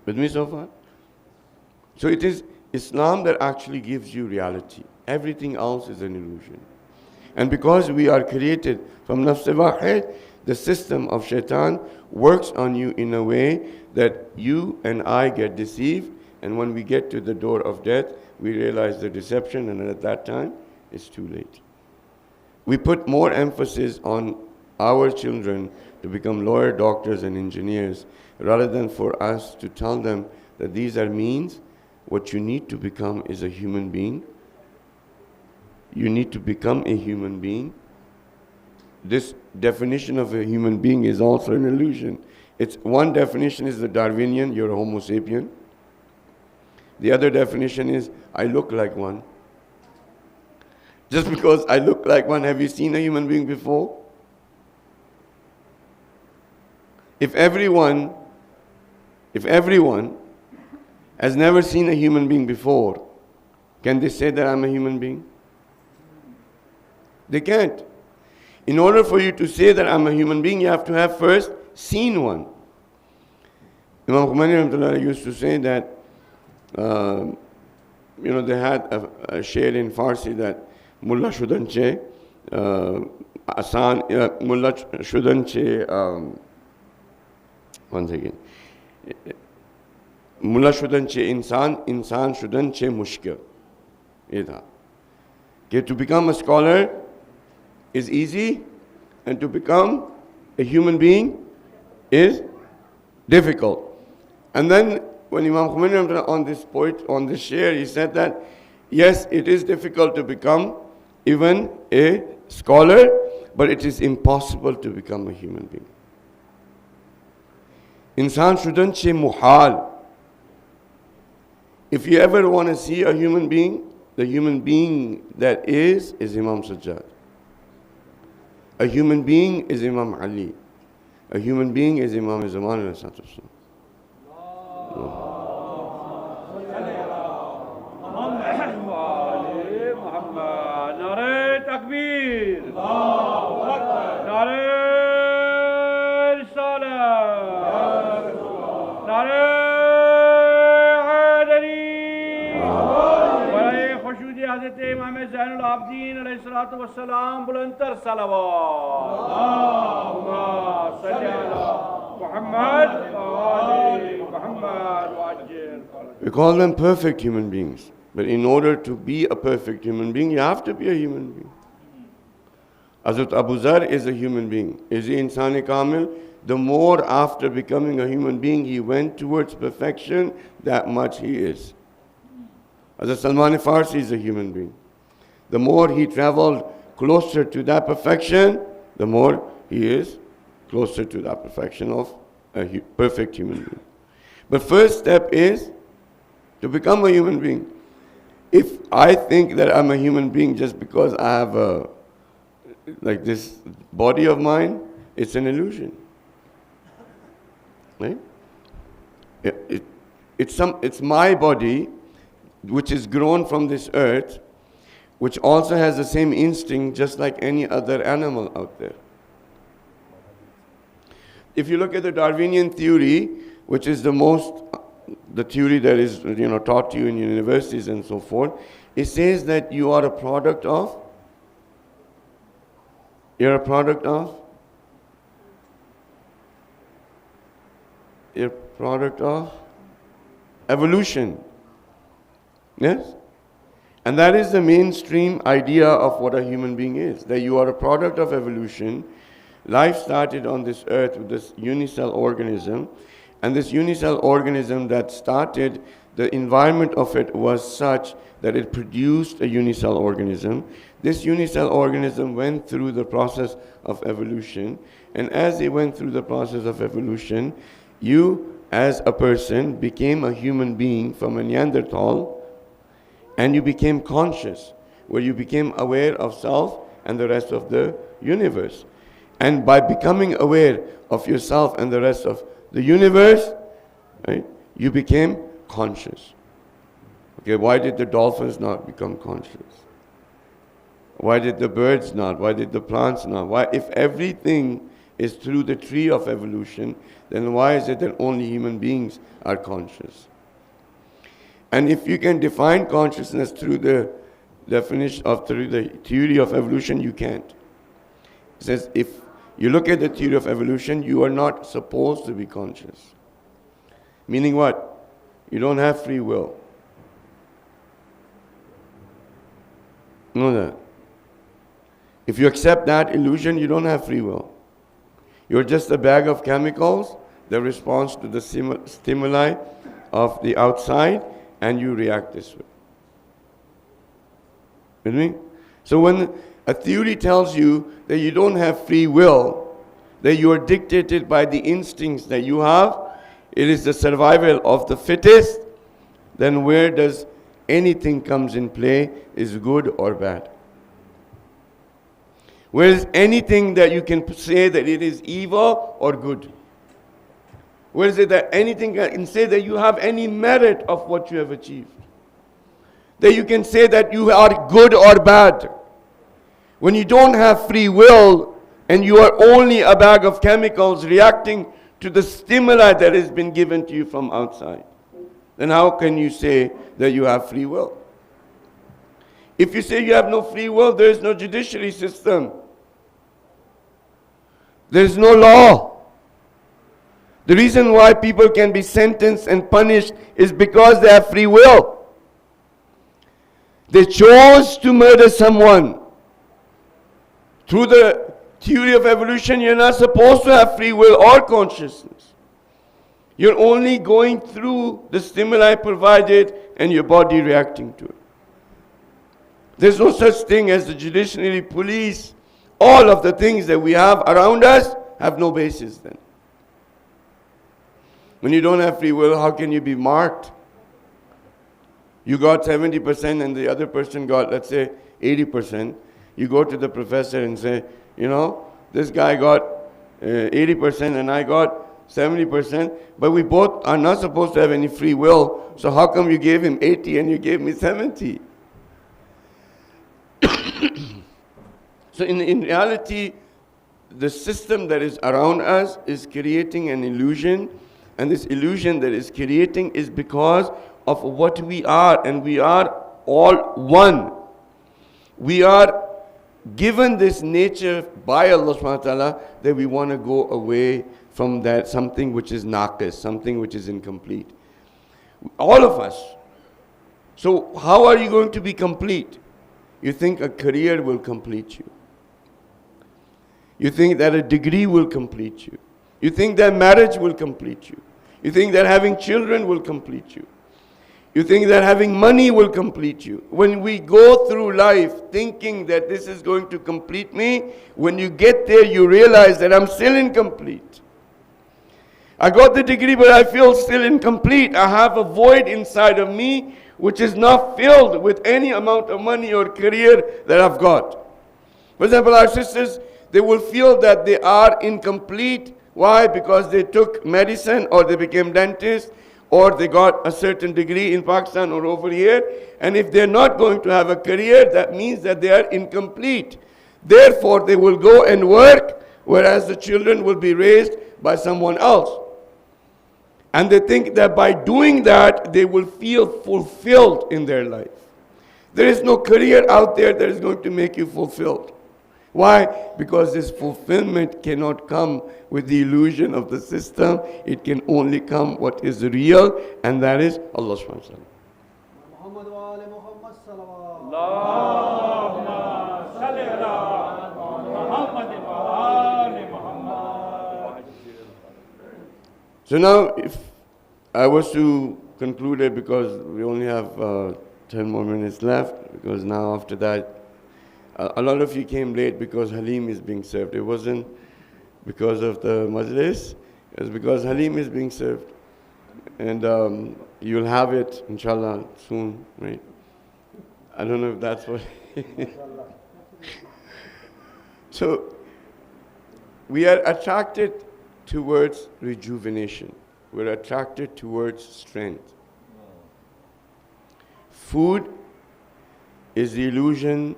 With me so far? So it is Islam that actually gives you reality. Everything else is an illusion. And because we are created from nafs wahid, the system of shaitan works on you in a way that you and I get deceived, and when we get to the door of death, we realize the deception, and at that time, it's too late. We put more emphasis on our children to become lawyers, doctors, and engineers, rather than for us to tell them that these are means. What you need to become is a human being. You need to become a human being. This definition of a human being is also an illusion. It's one definition is the Darwinian, you're a Homo sapien. The other definition is, I look like one. Just because I look like one, have you seen a human being before? If everyone has never seen a human being before, can they say that I'm a human being? They can't. In order for you to say that I'm a human being, you have to have first seen one. Imam Hussaini used to say that, they had a shair in Farsi that Mullah Shudanche, Mullah Shudanche, once again, Mullah shouldn't che insan, insan shouldn't che mushkil. Okay, to become a scholar is easy, and to become a human being is difficult. And then when Imam Khomeini on this share, he said that yes, it is difficult to become even a scholar, but it is impossible to become a human being. Insan shouldn't say muhal. If you ever want to see a human being, the human being that is Imam Sajjad. A human being is Imam Ali. A human being is Imam Zaman al-Salam. نعرہ تکبیر نعرہ رسالت نعرہ حیدری برائے خشود حضرت امام زین العابدین علیہ السلام بلندتر صلوات اللہم صلی علی محمد وآل محمد وعجل. We call them perfect human beings. But in order to be a perfect human being, you have to be a human being. Hazrat Abu Zar is a human being. Is he insani kamil? The more after becoming a human being, he went towards perfection, that much he is. Hazrat Salman Farsi is a human being. The more he traveled closer to that perfection, the more he is closer to that perfection of a perfect human being. But first step is to become a human being. If I think that I'm a human being just because I have like this body of mine, it's an illusion. Right? It's my body, which is grown from this earth, which also has the same instinct just like any other animal out there. If you look at the Darwinian theory, which is the theory that is taught to you in universities and so forth, it says that you are a product of evolution. Yes? And that is the mainstream idea of what a human being is, that you are a product of evolution. Life started on this earth with this unicell organism, and this unicell organism that started, the environment of it was such that it produced a unicell organism. This unicell organism went through the process of evolution, and as it went through the process of evolution, you as a person became a human being from a Neanderthal, and you became conscious, where you became aware of self and the rest of the universe. And by becoming aware of yourself and the rest of the universe, right, you became conscious. Okay, why did the dolphins not become conscious? Why did the birds not? Why did the plants not? Why, if everything is through the tree of evolution, then why is it that only human beings are conscious? And if you can define consciousness through the through the theory of evolution, you can't. It says if you look at the theory of evolution, you are not supposed to be conscious. Meaning what? You don't have free will. Know that. If you accept that illusion, you don't have free will. You're just a bag of chemicals that responds to the stimuli of the outside, and you react this way. With me? So when a theory tells you that you don't have free will, that you are dictated by the instincts that you have, it is the survival of the fittest, then where does anything comes in play is good or bad? Where is anything that you can say that it is evil or good? Where is it that anything can say that you have any merit of what you have achieved? That you can say that you are good or bad? When you don't have free will and you are only a bag of chemicals reacting to the stimuli that has been given to you from outside, then how can you say that you have free will? If you say you have no free will, there is no judiciary system. There is no law. The reason why people can be sentenced and punished is because they have free will. They chose to murder someone. Through the theory of evolution, you're not supposed to have free will or consciousness. You're only going through the stimuli provided and your body reacting to it. There's no such thing as the judiciary, police. All of the things that we have around us have no basis then. When you don't have free will, how can you be marked? You got 70% and the other person got, let's say, 80%. You go to the professor and say, you know, this guy got 80% and I got 70%, but we both are not supposed to have any free will. So how come you gave him 80 and you gave me 70? So in reality, the system that is around us is creating an illusion, and this illusion that is creating is because of what we are, and we are all one. We are given this nature by Allah subhanahu wa ta'ala that we want to go away from that, something which is naqis, something which is incomplete. All of us. So how are you going to be complete? You think a career will complete you. You think that a degree will complete you. You think that marriage will complete you. You think that having children will complete you. You think that having money will complete you. When we go through life thinking that this is going to complete me, when you get there you realize that I'm still incomplete. I got the degree but I feel still incomplete. I have a void inside of me which is not filled with any amount of money or career that I've got. For example, our sisters, they will feel that they are incomplete. Why? Because they took medicine or they became dentists or they got a certain degree in Pakistan or over here. And if they're not going to have a career, that means that they are incomplete. Therefore, they will go and work, whereas the children will be raised by someone else. And they think that by doing that, they will feel fulfilled in their life. There is no career out there that is going to make you fulfilled. Why? Because this fulfillment cannot come with the illusion of the system. It can only come what is real, and that is Allah subhanahu wa ta'ala. So now, if I was to conclude it, because we only have 10 more minutes left, because now after that, a lot of you came late because Halim is being served. It wasn't because of the majlis, it was because Halim is being served. And you'll have it, inshallah, soon, right? I don't know if that's what. So, we are attracted towards rejuvenation. We're attracted towards strength. Food is the illusion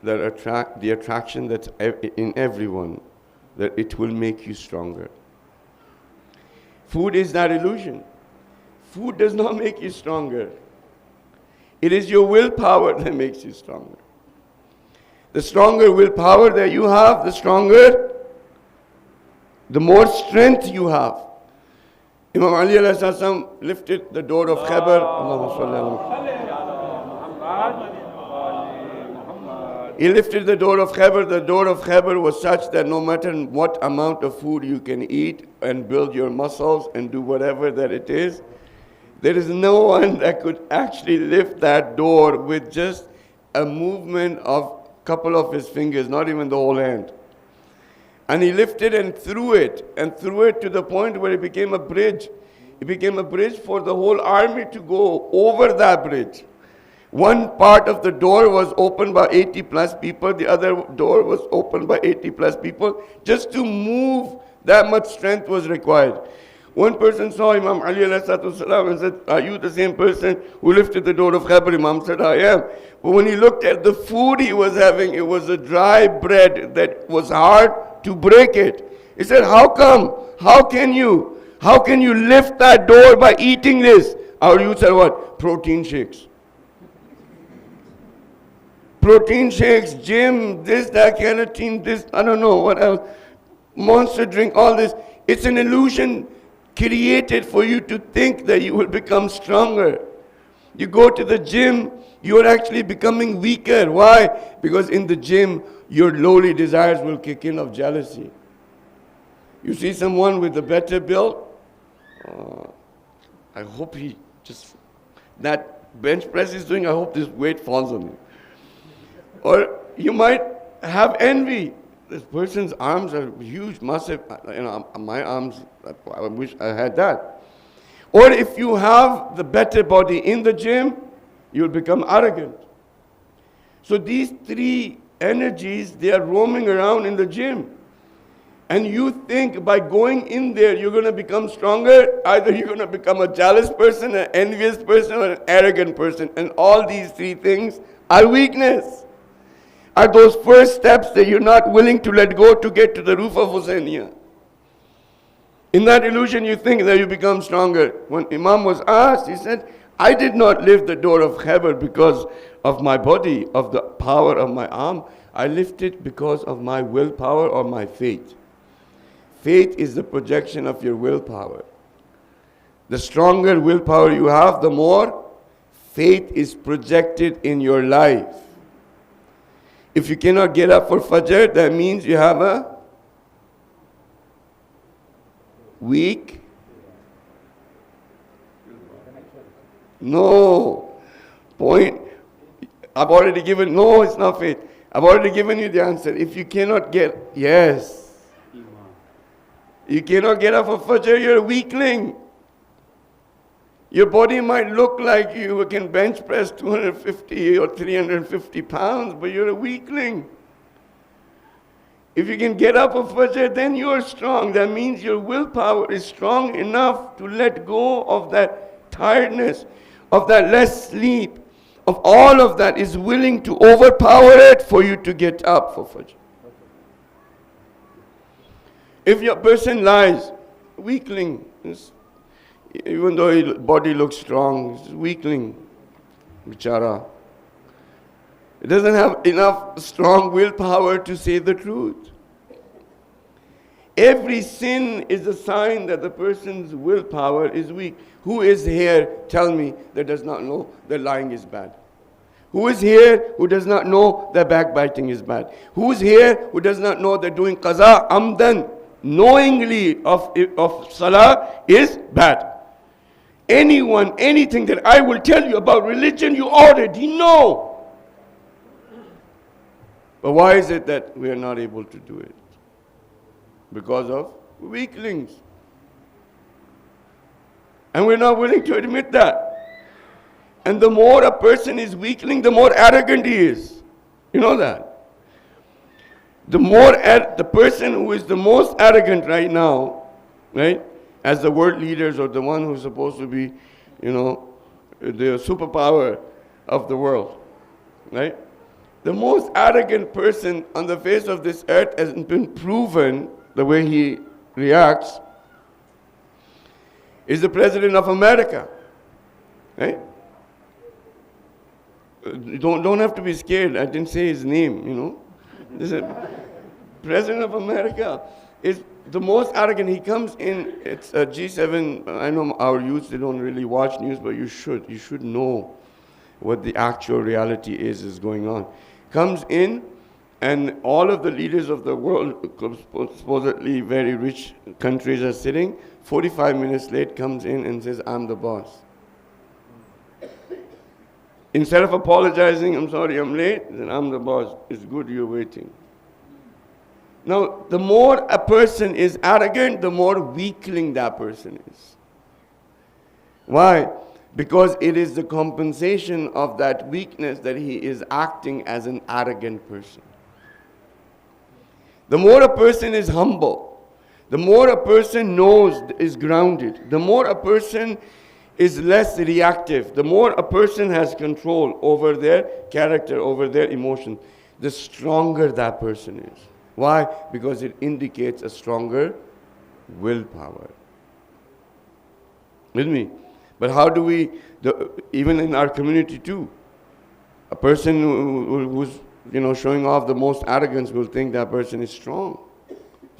that the attraction that's in everyone, that it will make you stronger. Food is that illusion. Food does not make you stronger. It is your willpower that makes you stronger. The stronger willpower that you have, the more strength you have. Imam Ali alayhi salam lifted the door of Khaybar. Allahumma salli ala He lifted the door of Khaybar. The door of Khaybar was such that no matter what amount of food you can eat and build your muscles and do whatever that it is, there is no one that could actually lift that door with just a movement of a couple of his fingers, not even the whole hand. And he lifted and threw it to the point where it became a bridge. It became a bridge for the whole army to go over that bridge. One part of the door was opened by 80 plus people, the other door was opened by 80 plus people. Just to move, that much strength was required. One person saw Imam Ali alayhi salam and said, "Are you the same person who lifted the door of Khaybar?" Imam said, "I am." But when he looked at the food he was having, it was a dry bread that was hard to break it. He said, "How come? How can you lift that door by eating this?" Our youth said, "What? Protein shakes. Protein shakes, gym, this, that, keratin, this, I don't know what else. Monster drink, all this." It's an illusion created for you to think that you will become stronger. You go to the gym, you are actually becoming weaker. Why? Because in the gym, your lowly desires will kick in of jealousy. You see someone with a better build, I hope he just, that bench press he's doing, I hope this weight falls on him. Or you might have envy. This person's arms are huge, massive. My arms, I wish I had that. Or if you have the better body in the gym, you'll become arrogant. So these three energies, they are roaming around in the gym. And you think by going in there, you're going to become stronger. Either you're going to become a jealous person, an envious person, or an arrogant person. And all these three things are weakness. Are those first steps that you're not willing to let go to get to the roof of Hussainiya. In that illusion, you think that you become stronger. When Imam was asked, he said, I did not lift the door of Khyber because of my body, of the power of my arm. I lifted it because of my willpower or my faith. Faith is the projection of your willpower. The stronger willpower you have, the more faith is projected in your life. If you cannot get up for Fajr, that means you have a weak. No. Point. I've already given, no, it's not faith. I've already given you the answer. If you cannot get, yes. You cannot get up for Fajr, you're a weakling. Your body might look like you can bench press 250 or 350 pounds, but you're a weakling. If you can get up for Fajr, then you're strong. That means your willpower is strong enough to let go of that tiredness, of that less sleep, of all of that is willing to overpower it for you to get up for Fajr. If your person lies, weakling, even though his body looks strong, he's a weakling, bichara. It doesn't have enough strong willpower to say the truth. Every sin is a sign that the person's willpower is weak. Who is here, tell me, that does not know that lying is bad? Who is here who does not know that backbiting is bad? Who is here who does not know that doing qaza amdan, knowingly of salah is bad? Anyone, anything that I will tell you about religion, you already know. But why is it that we are not able to do it? Because of weaklings. And we're not willing to admit that. And the more a person is weakling, the more arrogant he is. You know that? The more the person who is the most arrogant right now, right? As the world leaders or the one who's supposed to be, the superpower of the world, right? The most arrogant person on the face of this earth has been proven, the way he reacts, is the President of America, right? You don't have to be scared. I didn't say his name, This is President of America is the most arrogant. He comes in, it's a G7. I know our youth, they don't really watch news, but you should. You should know what the actual reality is going on. Comes in, and all of the leaders of the world, supposedly very rich countries, are sitting. 45 minutes late, comes in and says, I'm the boss. Instead of apologizing, I'm sorry, I'm late, then I'm the boss. It's good you're waiting. Now, the more a person is arrogant, the more weakling that person is. Why? Because it is the compensation of that weakness that he is acting as an arrogant person. The more a person is humble, the more a person knows, is grounded, the more a person is less reactive, the more a person has control over their character, over their emotion, the stronger that person is. Why? Because it indicates a stronger willpower. With me? But how do we, even in our community too, a person who's showing off the most arrogance will think that person is strong.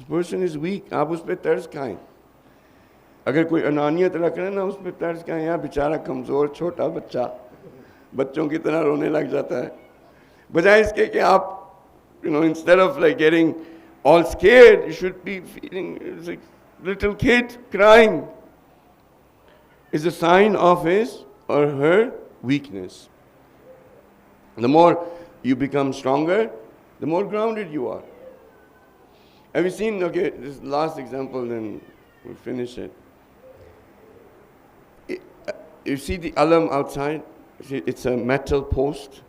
The person is weak. आप उस पे तरस खाएं. अगर कोई अनानियत रख रहे हैं ना, उस पे तरस खाएं. यार बेचारा कमज़ोर छोटा बच्चा बच्चों की तरह रोने लग जाता है. बजाय इसके कि आप, instead of like getting all scared, you should be feeling like little kid crying. Is a sign of his or her weakness. The more you become stronger, the more grounded you are. Have you seen, okay, this last example, then we'll finish it. You see the alam outside? It's a metal post.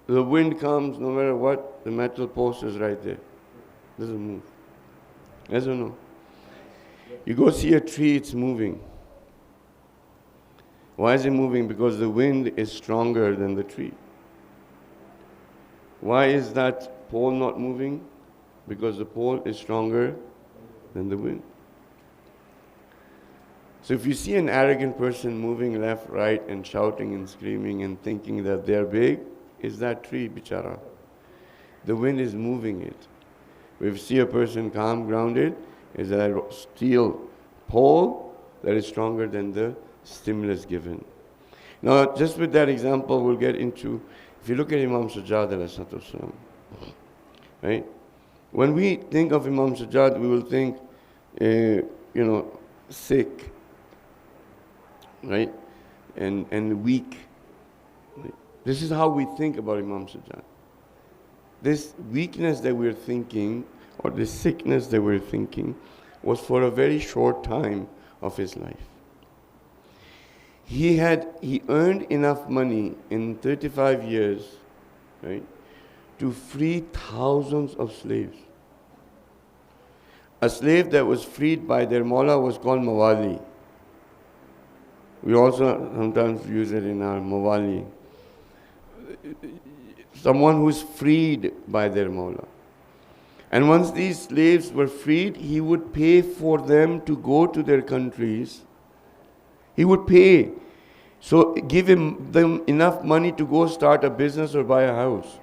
The wind comes, no matter what, the metal post is right there. Doesn't move. Yes or no? You go see a tree, it's moving. Why is it moving? Because the wind is stronger than the tree. Why is that pole not moving? Because the pole is stronger than the wind. So if you see an arrogant person moving left, right, and shouting and screaming and thinking that they're big, is that tree, bichara. The wind is moving it. If you see a person calm, grounded, is that steel pole that is stronger than the stimulus given. Now, just with that example, we'll get into, if you look at Imam Sajjad ﷺ, right? When we think of Imam Sajjad, we will think, sick, right? And weak. This is how we think about Imam Sajjad. This weakness that we're thinking, or this sickness that we're thinking, was for a very short time of his life. He earned enough money in 35 years, right, to free thousands of slaves. A slave that was freed by their Maula was called Mawali. We also sometimes use it in our Mawali. Someone who's freed by their Maula. And once these slaves were freed, he would pay for them to go to their countries. He would pay. So give them enough money to go start a business or buy a house.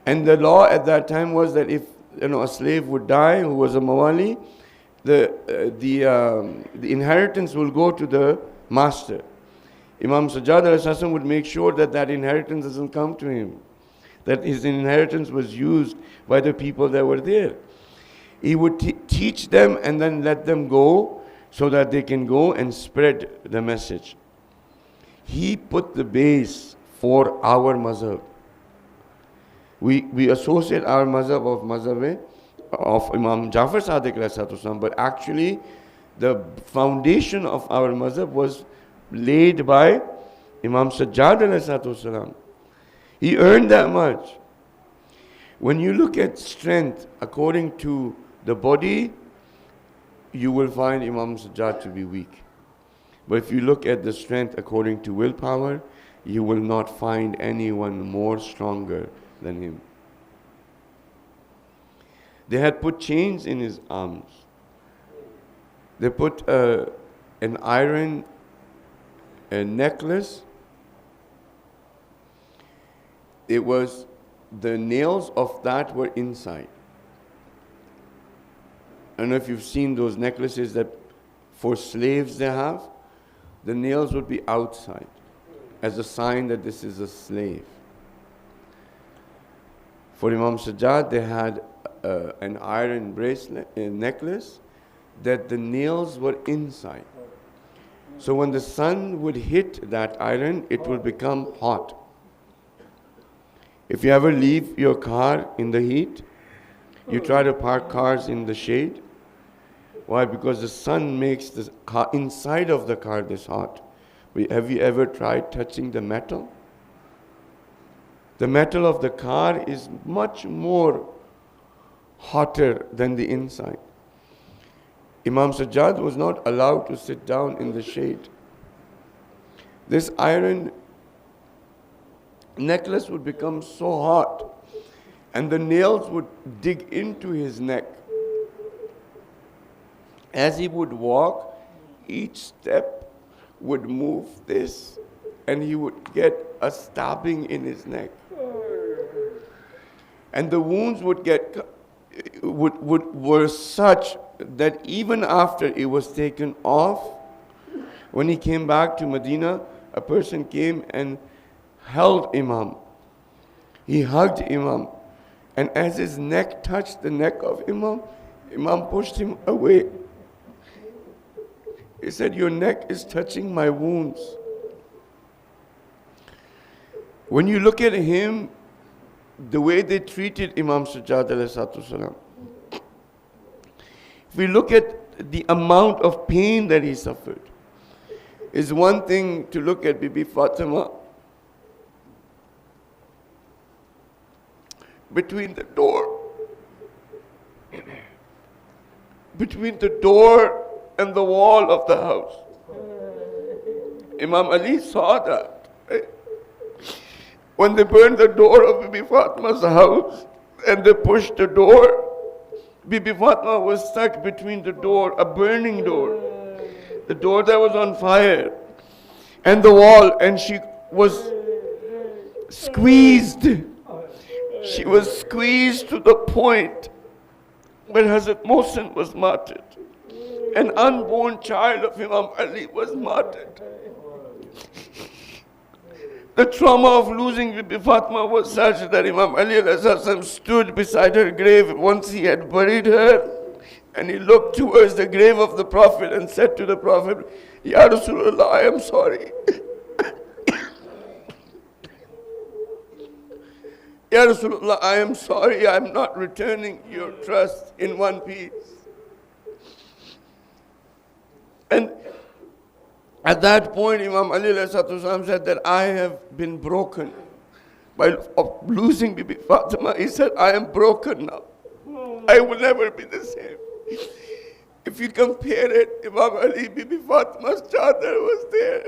And the law at that time was that if a slave would die who was a Mawali, the inheritance will go to the master. Imam Sajjad ﷺ would make sure that inheritance doesn't come to him, that his inheritance was used by the people that were there. He would teach them and then let them go so that they can go and spread the message. He put the base for our mazhab. We associate our mazhab of Imam Jafar Sadiq ﷺ, but actually the foundation of our mazhab was laid by Imam Sajjad ﷺ. He earned that much. When you look at strength according to the body, you will find Imam Sajjad to be weak. But if you look at the strength according to willpower, you will not find anyone more stronger than him. They had put chains in his arms. They put an iron necklace. It was, the nails of that were inside. I don't know if you've seen those necklaces that for slaves they have. The nails would be outside as a sign that this is a slave. For Imam Sajjad, they had an iron necklace that the nails were inside. So when the sun would hit that iron, it will become hot. If you ever leave your car in the heat, you try to park cars in the shade. Why? Because the sun makes the car, inside of the car, this hot. Have you ever tried touching the metal? The metal of the car is much more hotter than the inside. Imam Sajjad was not allowed to sit down in the shade. This iron necklace would become so hot, and the nails would dig into his neck. As he would walk, each step would move this, and he would get a stabbing in his neck. And the wounds would get, were such that even after it was taken off, when he came back to Medina, a person came and held Imam. He hugged Imam. And as his neck touched the neck of Imam, Imam pushed him away. He said, "Your neck is touching my wounds." When you look at him, the way they treated Imam Sajjad alayhi salam, if we look at the amount of pain that he suffered, it's one thing to look at Bibi Fatima between the door and the wall of the house. Imam Ali saw that. Right? When they burned the door of Bibi Fatima's house and they pushed the door, Bibi Fatima was stuck between the door, a burning door, the door that was on fire, and the wall, and she was squeezed. She was squeezed to the point where Hazrat Mohsin was martyred. An unborn child of Imam Ali was martyred. The trauma of losing Bibi Fatima was such that Imam Ali stood beside her grave once he had buried her, and he looked towards the grave of the Prophet and said to the Prophet, "Ya Rasulullah, I am sorry. Ya Rasulullah, I am sorry, I am not returning your trust in one piece." And at that point, Imam Ali said that I have been broken by losing Bibi Fatima. He said, "I am broken now. I will never be the same." If you compare it, Imam Ali, Bibi Fatima's chadar was there.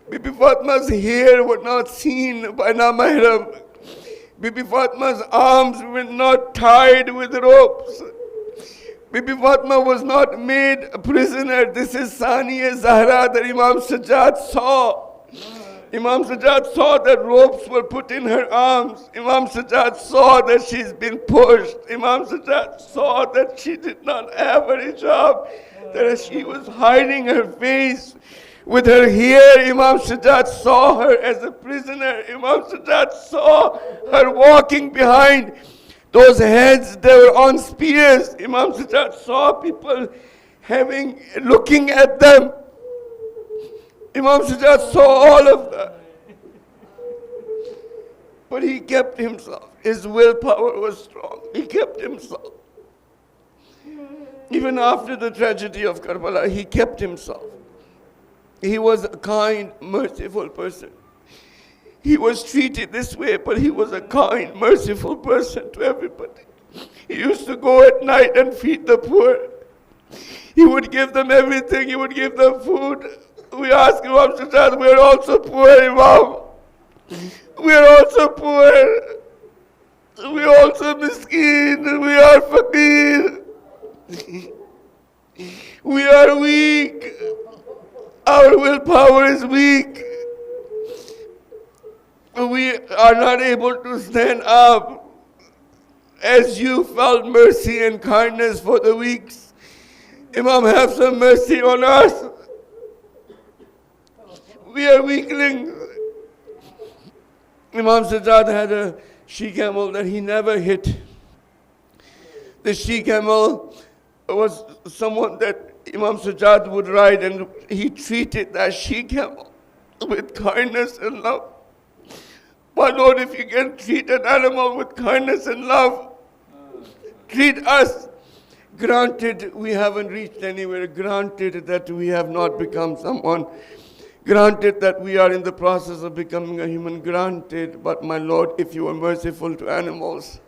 Bibi Fatima's hair were not seen by Mahram. Bibi Fatima's arms were not tied with ropes. Bibi Fatima was not made a prisoner. This is Saniya Zahra that Imam Sajjad saw. Imam Sajjad saw that ropes were put in her arms. Imam Sajjad saw that she's been pushed. Imam Sajjad saw that she did not have a hijab, that she was hiding her face with her hair. Imam Sajjad saw her as a prisoner. Imam Sajjad saw her walking behind those heads that were on spears. Imam Sajjad saw people looking at them. Imam Sajjad saw all of that. But he kept himself. His willpower was strong. He kept himself. Even after the tragedy of Karbala, he kept himself. He was a kind, merciful person. He was treated this way, but he was a kind, merciful person to everybody. He used to go at night and feed the poor. He would give them everything. He would give them food. We asked Imam Sajjad, "We are also poor, Imam. We are also poor. We are also miskeen. We are faqir. We are weak. Our willpower is weak. We are not able to stand up. As you felt mercy and kindness for the weak, Imam, have some mercy on us. We are weaklings." Imam Sajjad had a she-camel that he never hit. The she-camel was someone that Imam Sajjad would ride, and he treated that she-camel with kindness and love. My Lord, if you can treat an animal with kindness and love, treat us. Granted, we haven't reached anywhere. Granted that we have not become someone. Granted that we are in the process of becoming a human. Granted, but my Lord, if you are merciful to animals.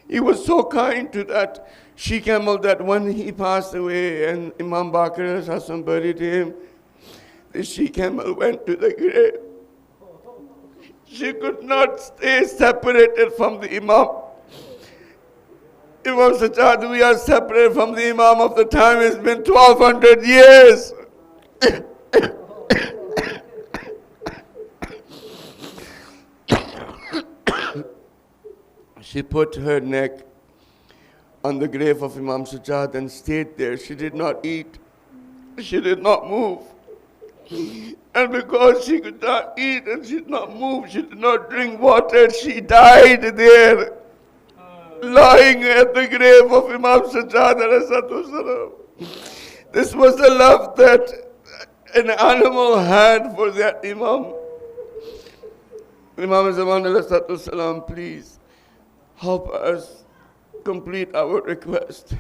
He was so kind to that she-camel that when he passed away and Imam Bakr Hassan buried him, the she-camel went to the grave. She could not stay separated from the Imam. Imam Sajjad, we are separated from the Imam of the time. It's been 1200 years. She put her neck on the grave of Imam Sajjad and stayed there. She did not eat. She did not move. And because she could not eat and she did not move, she did not drink water, she died there, lying at the grave of Imam Sajjad ﷺ. This was the love that an animal had for that Imam. Imam Zaman ﷺ, please help us complete our request.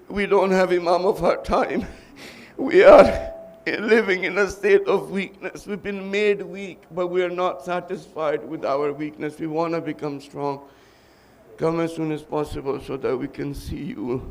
We don't have Imam of our time. We are living in a state of weakness. We've been made weak, but we are not satisfied with our weakness. We want to become strong. Come as soon as possible so that we can see you.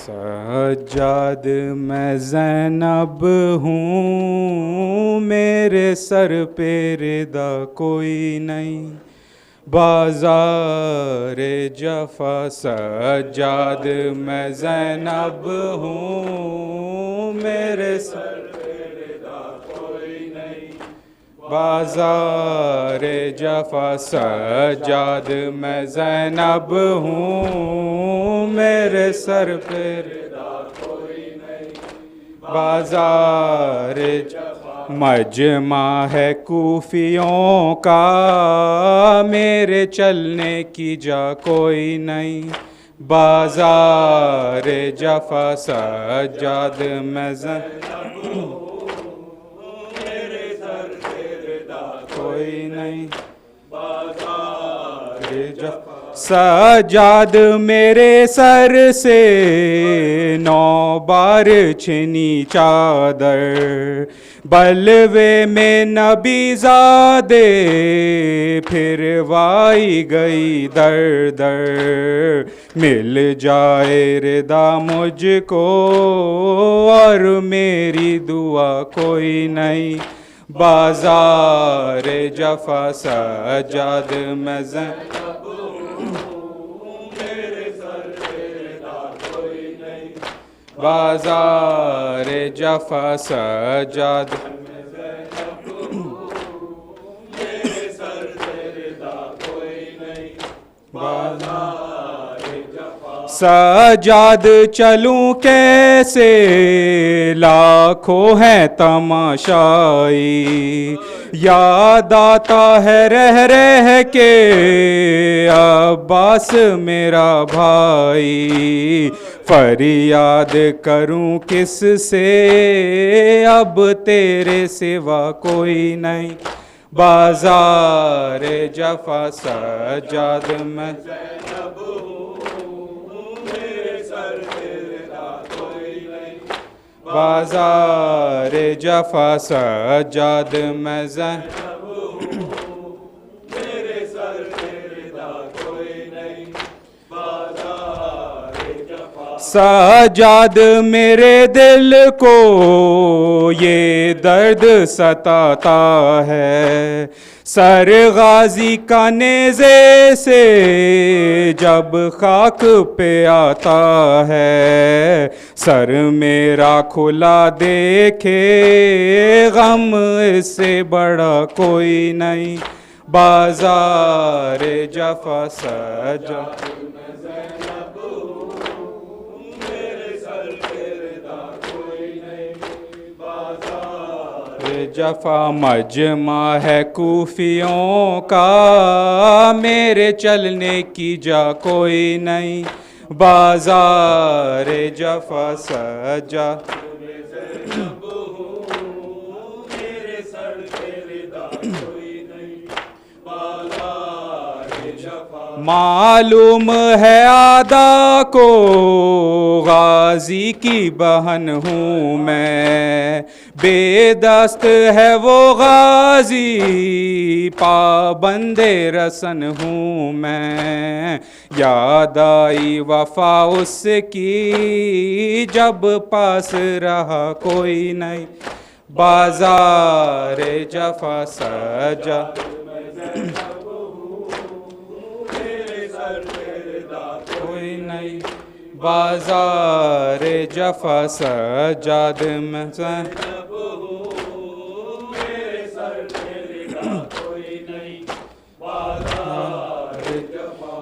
Sajjad میں زینب ہوں، میرے سر پہ ردا کوئی نہیں، بازار جفا سجاد میں زینب ہوں، میرے سر پہ ردا کوئی نہیں، بازار جفا سجاد میں زینب ہوں، میرے سر پہ ردا کوئی نہیں، بازار مجمع ہے کوفیوں کا، میرے چلنے کی جا کوئی نہیں، بازار جفا سجاد میں زینب میرے سر پہ ردا کوئی نہیں، بازار جفا سجاد میرے سر سے 9 بار چھنی چادر، بلوے میں نبی زادے پھروائی گئی در در، مل جائے ردا مجھ کو اور میری دعا کوئی نہیں، بازار جفا سجاد میں زینب بازار جفا سجاد میرے سر سے ردا کوئی نہیں، بازار جفا سجاد چلوں کیسے، لاکھوں ہیں تماشائی، یاد آتا ہے رہ رہ کے عباس میرا بھائی، فریاد کروں کس سے، اب تیرے سوا کوئی نہیں، بازار جفا سجاد میں زینب ہوں، میرے سر پہ ردا کوئی نہیں، بازار جفا سجاد میں زینب ہوں، میرے سر پہ ردا کوئی نہیں، بازار جفا سجاد میرے دل کو یہ درد ستاتا ہے، سر غازی کا نیزے سے جب خاک پہ آتا ہے، سر میرا کھلا دیکھے غم اس سے بڑا کوئی نہیں، بازار جفا سجاد جفا مجمع ہے کوفیوں کا، میرے چلنے کی جا کوئی نہیں، بازار جفا سجا معلوم ہے آدا کو غازی کی بہن ہوں میں، بے دست ہے وہ غازی پابند رسن ہوں میں، یاد آئی وفا اس کی جب پاس رہا کوئی نہیں، بازار جفا سجا کوئی نہیں، بازار جفا سجاد میں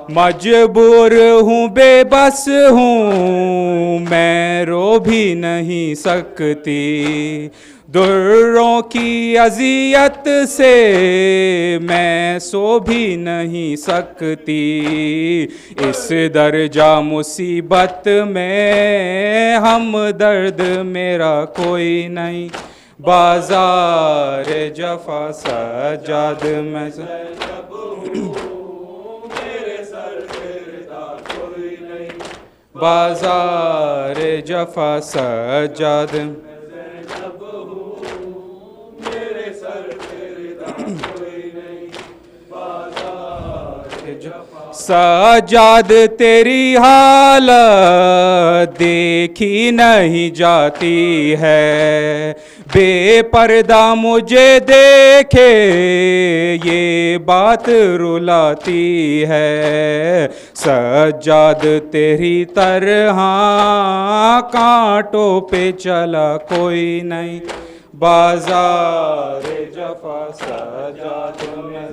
مجبور ہوں بے بس ہوں میں رو بھی نہیں سکتی، دروں کی اذیت سے میں سو بھی نہیں سکتی، اس درجہ مصیبت میں ہم درد میرا کوئی نہیں، بازار جفا سجاد میں بازار جفا سجاد سجاد تیری حالت دیکھی نہیں جاتی ہے، بے پردہ مجھے دیکھے یہ بات رلاتی ہے، سجاد تیری طرح کانٹوں پہ چلا کوئی نہیں، بازار جفا سجاد میں